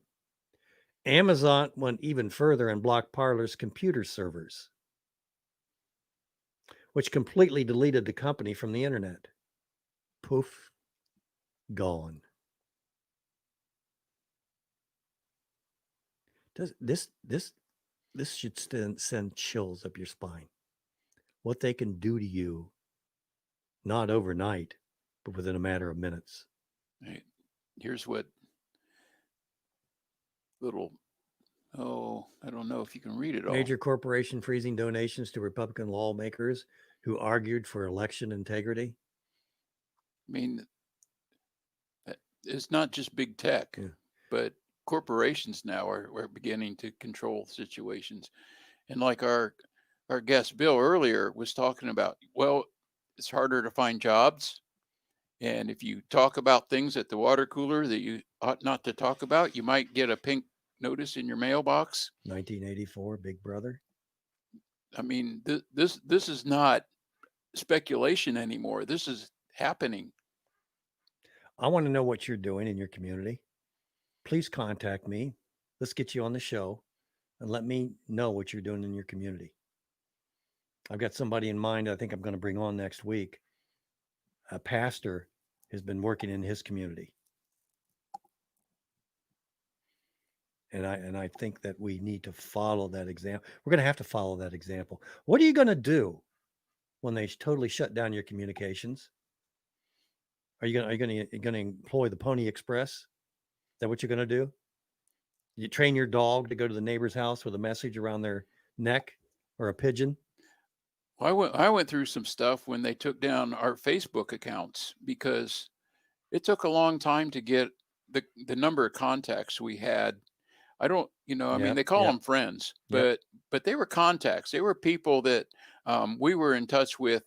[SPEAKER 1] Amazon went even further and blocked Parler's computer servers, which completely deleted the company from the internet. Poof, gone. This should send chills up your spine. What they can do to you, not overnight, but within a matter of minutes.
[SPEAKER 4] Right. Here's what I don't know if you can read it all.
[SPEAKER 1] Major corporation freezing donations to Republican lawmakers who argued for election integrity.
[SPEAKER 4] I mean, it's not just big tech, but corporations now are beginning to control situations. And like our guest Bill earlier was talking about, well, it's harder to find jobs. And if you talk about things at the water cooler that you ought not to talk about, you might get a pink notice in your mailbox.
[SPEAKER 1] 1984, Big Brother.
[SPEAKER 4] I mean, this is not speculation anymore. This is happening.
[SPEAKER 1] I want to know what you're doing in your community. Please contact me. Let's get you on the show and let me know what you're doing in your community. I've got somebody in mind I think I'm going to bring on next week. A pastor has been working in his community. And I think that we need to follow that example. We're going to have to follow that example. What are you going to do when they totally shut down your communications? Are you going to employ the Pony Express? that what you're going to do? You train your dog to go to the neighbor's house with a message around their neck or a pigeon?
[SPEAKER 4] I went through some stuff when they took down our Facebook accounts because it took a long time to get the number of contacts we had. I don't, I mean,
[SPEAKER 1] Yep,
[SPEAKER 4] they call
[SPEAKER 1] yep,
[SPEAKER 4] them friends,
[SPEAKER 1] yep.
[SPEAKER 4] but they were contacts. They were people that we were in touch with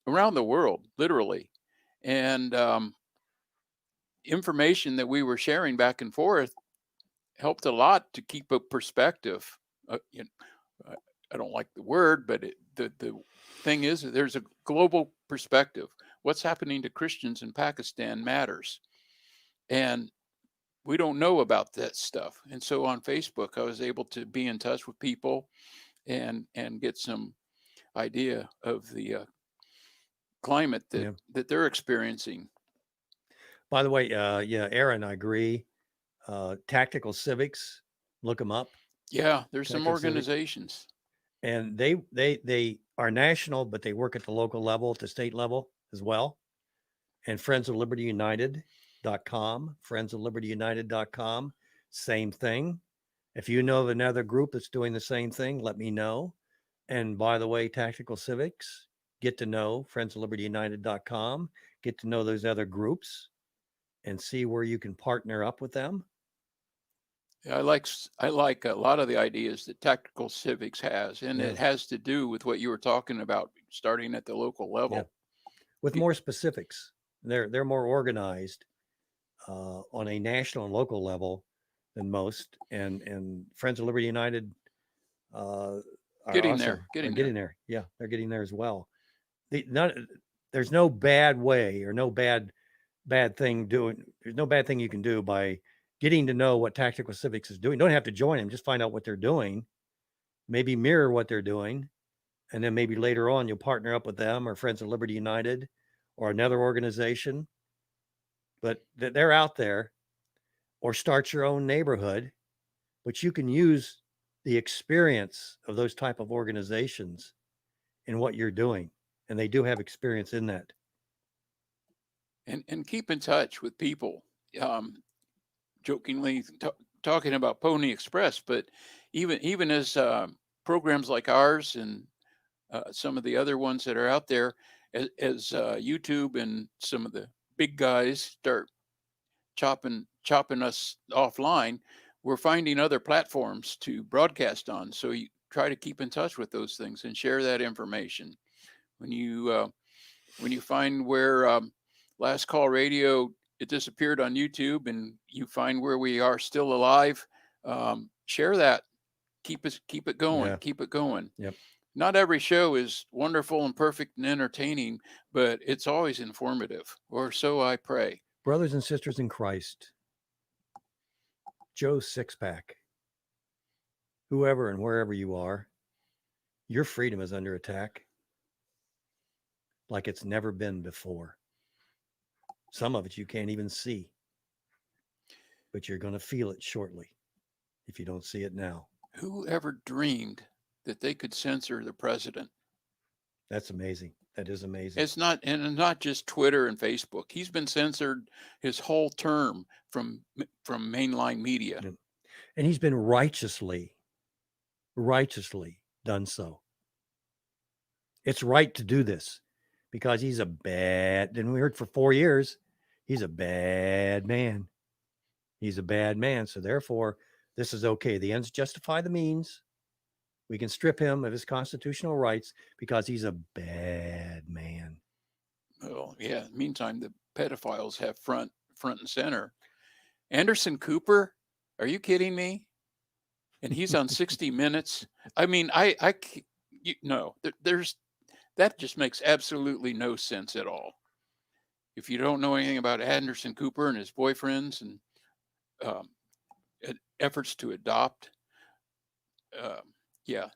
[SPEAKER 4] around the world, literally, and information that we were sharing back and forth helped a lot to keep a perspective. I I don't like the word, but the thing is, that there's a global perspective. What's happening to Christians in Pakistan matters, and we don't know about that stuff. And so on Facebook, I was able to be in touch with people and get some idea of the climate
[SPEAKER 1] Yeah.
[SPEAKER 4] that they're experiencing.
[SPEAKER 1] By the way, yeah, Aaron, I agree. Tactical Civics, look them up.
[SPEAKER 4] Yeah, there's some
[SPEAKER 1] Tactical Civics.
[SPEAKER 4] organizations.
[SPEAKER 1] And they are national, but they work at the local level, at the state level as well. And Friends of Liberty United.com, Friends of Liberty United.com, same thing. If you know of another group that's doing the same thing, let me know. And by the way, Tactical Civics, get to know Friends of Liberty United.com, get to know those other groups and see where you can partner up with them.
[SPEAKER 4] I like a lot of the ideas that Tactical Civics has, and
[SPEAKER 1] Yeah.
[SPEAKER 4] it has to do with what you were talking about, starting at the local level.
[SPEAKER 1] Yeah. With more specifics. They're more organized on a national and local level than most. And Friends of Liberty United are
[SPEAKER 4] Getting
[SPEAKER 1] also
[SPEAKER 4] there, getting
[SPEAKER 1] getting there. Yeah, they're getting there as well. There's no bad way or no bad thing doing. There's no bad thing you can do by getting to know what Tactical Civics is doing. You don't have to join them, just find out what they're doing, maybe mirror what they're doing, and then maybe later on you'll partner up with them or Friends of Liberty United or another organization. But they're out there, or start your own neighborhood, but you can use the experience of those type of organizations in what you're doing, and they do have experience in that.
[SPEAKER 4] and keep in touch with people. Jokingly talking about Pony Express, but even as programs like ours and some of the other ones that are out there, as YouTube and some of the big guys start chopping us offline, we're finding other platforms to broadcast on. So you try to keep in touch with those things and share that information. When you find where Last Call Radio, it disappeared on YouTube, and you find where we are still alive, share that. Keep it going.
[SPEAKER 1] Yeah.
[SPEAKER 4] Keep it going.
[SPEAKER 1] Yep.
[SPEAKER 4] Not every show is wonderful and perfect and entertaining, but it's always informative, or so I pray.
[SPEAKER 1] Brothers and sisters in Christ, Joe Sixpack, whoever and wherever you are, your freedom is under attack like it's never been before. Some of it you can't even see, but you're going to feel it shortly if you don't see it now.
[SPEAKER 4] Who ever dreamed that they could censor the president?
[SPEAKER 1] That's amazing. That is amazing.
[SPEAKER 4] It's not just Twitter and Facebook. He's been censored his whole term from mainline media.
[SPEAKER 1] And he's been righteously done so. It's right to do this because he's a bad, and we heard for 4 years, he's a bad man. He's a bad man. So therefore, this is okay. The ends justify the means. We can strip him of his constitutional rights because he's a bad man.
[SPEAKER 4] Well, yeah. Meantime, the pedophiles have front and center. Anderson Cooper, are you kidding me? And he's on 60 Minutes. I mean, there's that just makes absolutely no sense at all. If you don't know anything about Anderson Cooper and his boyfriends and efforts to adopt, yeah,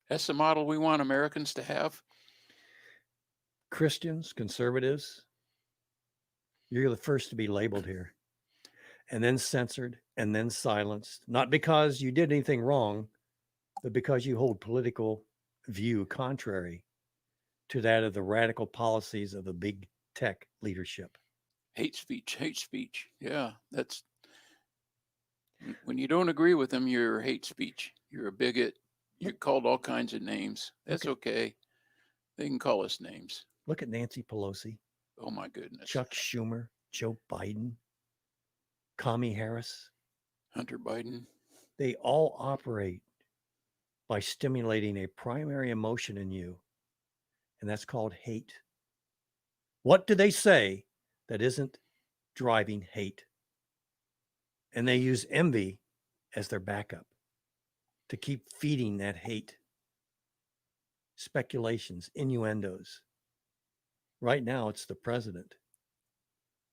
[SPEAKER 4] that's the model we want Americans to have.
[SPEAKER 1] Christians, conservatives, you're the first to be labeled here, and then censored, and then silenced, not because you did anything wrong, but because you hold political view contrary to that of the radical policies of the big tech leadership.
[SPEAKER 4] Hate speech. Yeah, that's When you don't agree with them, you're hate speech. You're a bigot. You're called all kinds of names. That's okay. They can call us names.
[SPEAKER 1] Look at Nancy Pelosi,
[SPEAKER 4] Oh my goodness.
[SPEAKER 1] Chuck Schumer, Joe Biden, Kamala Harris.
[SPEAKER 4] Hunter Biden.
[SPEAKER 1] They all operate by stimulating a primary emotion in you, and that's called hate. What do they say that isn't driving hate? And they use envy as their backup to keep feeding that hate. Speculations, innuendos. Right now, it's the president.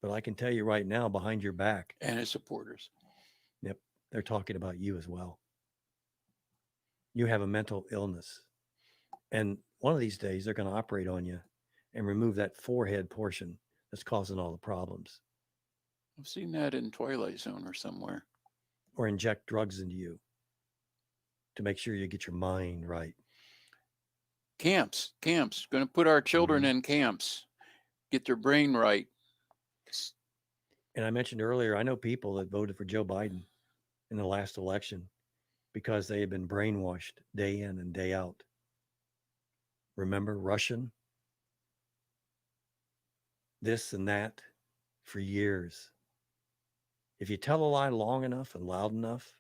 [SPEAKER 1] But I can tell you right now, behind your back,
[SPEAKER 4] And his supporters.
[SPEAKER 1] yep, they're talking about you as well. You have a mental illness. And one of these days, they're going to operate on you and remove that forehead portion that's causing all the problems,
[SPEAKER 4] I've seen that in Twilight Zone or somewhere.
[SPEAKER 1] or inject drugs into you to make sure you get your mind right.
[SPEAKER 4] Camps. Going to put our children in camps. Get their brain right.
[SPEAKER 1] And I mentioned earlier, I know people that voted for Joe Biden in the last election because they had been brainwashed day in and day out. Remember Russian? This and that for years. If you tell a lie long enough and loud enough.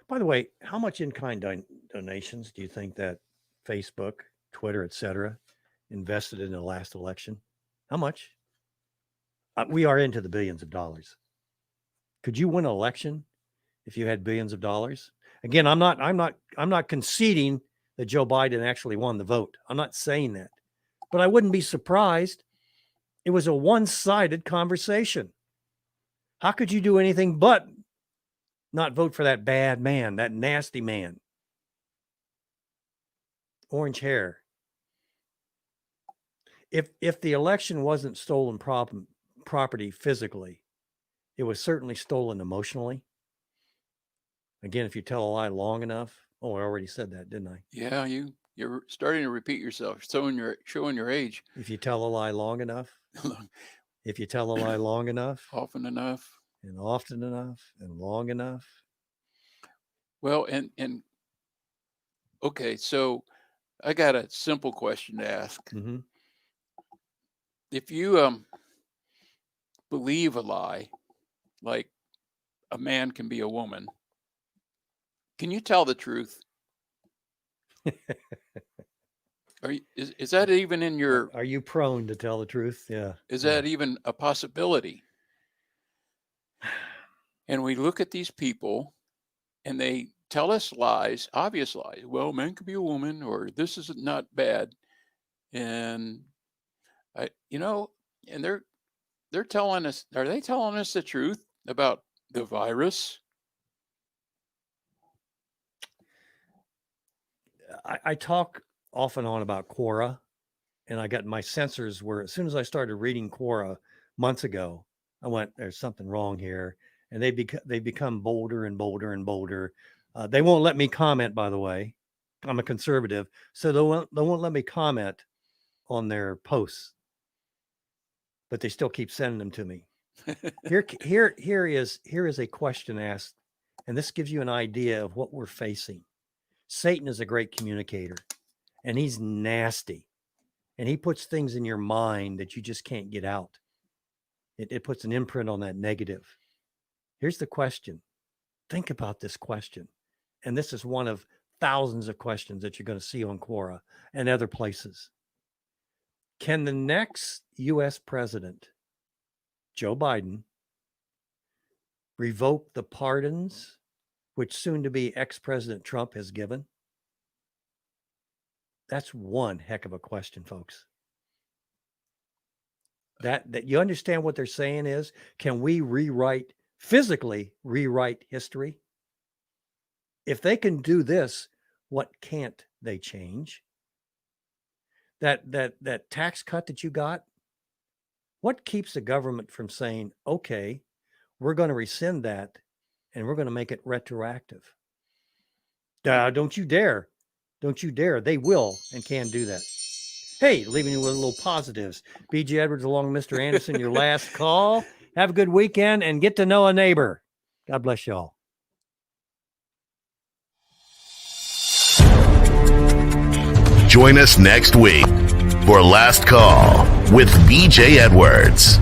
[SPEAKER 1] By the way, how much in-kind donations do you think that Facebook, Twitter, etc., invested in the last election? How much? We are into the billions of dollars. Could you win an election if you had billions of dollars? Again, I'm not conceding that Joe Biden actually won the vote. I'm not saying that. But I wouldn't be surprised. It was a one-sided conversation. How could you do anything but not vote for that bad man, that nasty man? Orange hair. If the election wasn't stolen property physically, it was certainly stolen emotionally. Again, if you tell a lie long enough. Oh, I already said that, didn't I?
[SPEAKER 4] Yeah, you're starting to repeat yourself, showing your age.
[SPEAKER 1] If you tell a lie long enough, if you tell a lie long enough,
[SPEAKER 4] Often enough,
[SPEAKER 1] and often enough, and long enough.
[SPEAKER 4] well, and okay, so I got a simple question to ask.
[SPEAKER 1] Mm-hmm.
[SPEAKER 4] If you believe a lie, like a man can be a woman, can you tell the truth? Is that even in your?
[SPEAKER 1] Are you prone to tell the truth? Yeah.
[SPEAKER 4] Is that even a possibility? And we look at these people, and they tell us lies, obvious lies. Well, man could be a woman, or this is not bad, and and they're telling us. Are they telling us the truth about the virus?
[SPEAKER 1] I talk off and on about Quora, and I got my sensors where as soon as I started reading Quora months ago, I went, there's something wrong here. And they become bolder and bolder and bolder. They won't let me comment, by the way. I'm a conservative, so they won't let me comment on their posts, but they still keep sending them to me. Here is a question asked, and this gives you an idea of what we're facing. Satan is a great communicator, and he's nasty, and he puts things in your mind that you just can't get out. It puts an imprint on that negative. Here's the question. Think about this question. And this is one of thousands of questions that you're going to see on Quora and other places. Can the next U.S. president, Joe Biden, revoke the pardons which soon-to-be ex-President Trump has given? That's one heck of a question, folks. That you understand what they're saying is, can we physically rewrite history? If they can do this, what can't they change? That tax cut that you got, what keeps the government from saying, okay, we're going to rescind that and we're going to make it retroactive? Don't you dare. Don't you dare. They will and can do that. Hey, leaving you with a little positives. B.J. Edwards along with Mr. Anderson, your last call. Have a good weekend and get to know a neighbor. God bless y'all.
[SPEAKER 2] Join us next week for Last Call with BJ Edwards.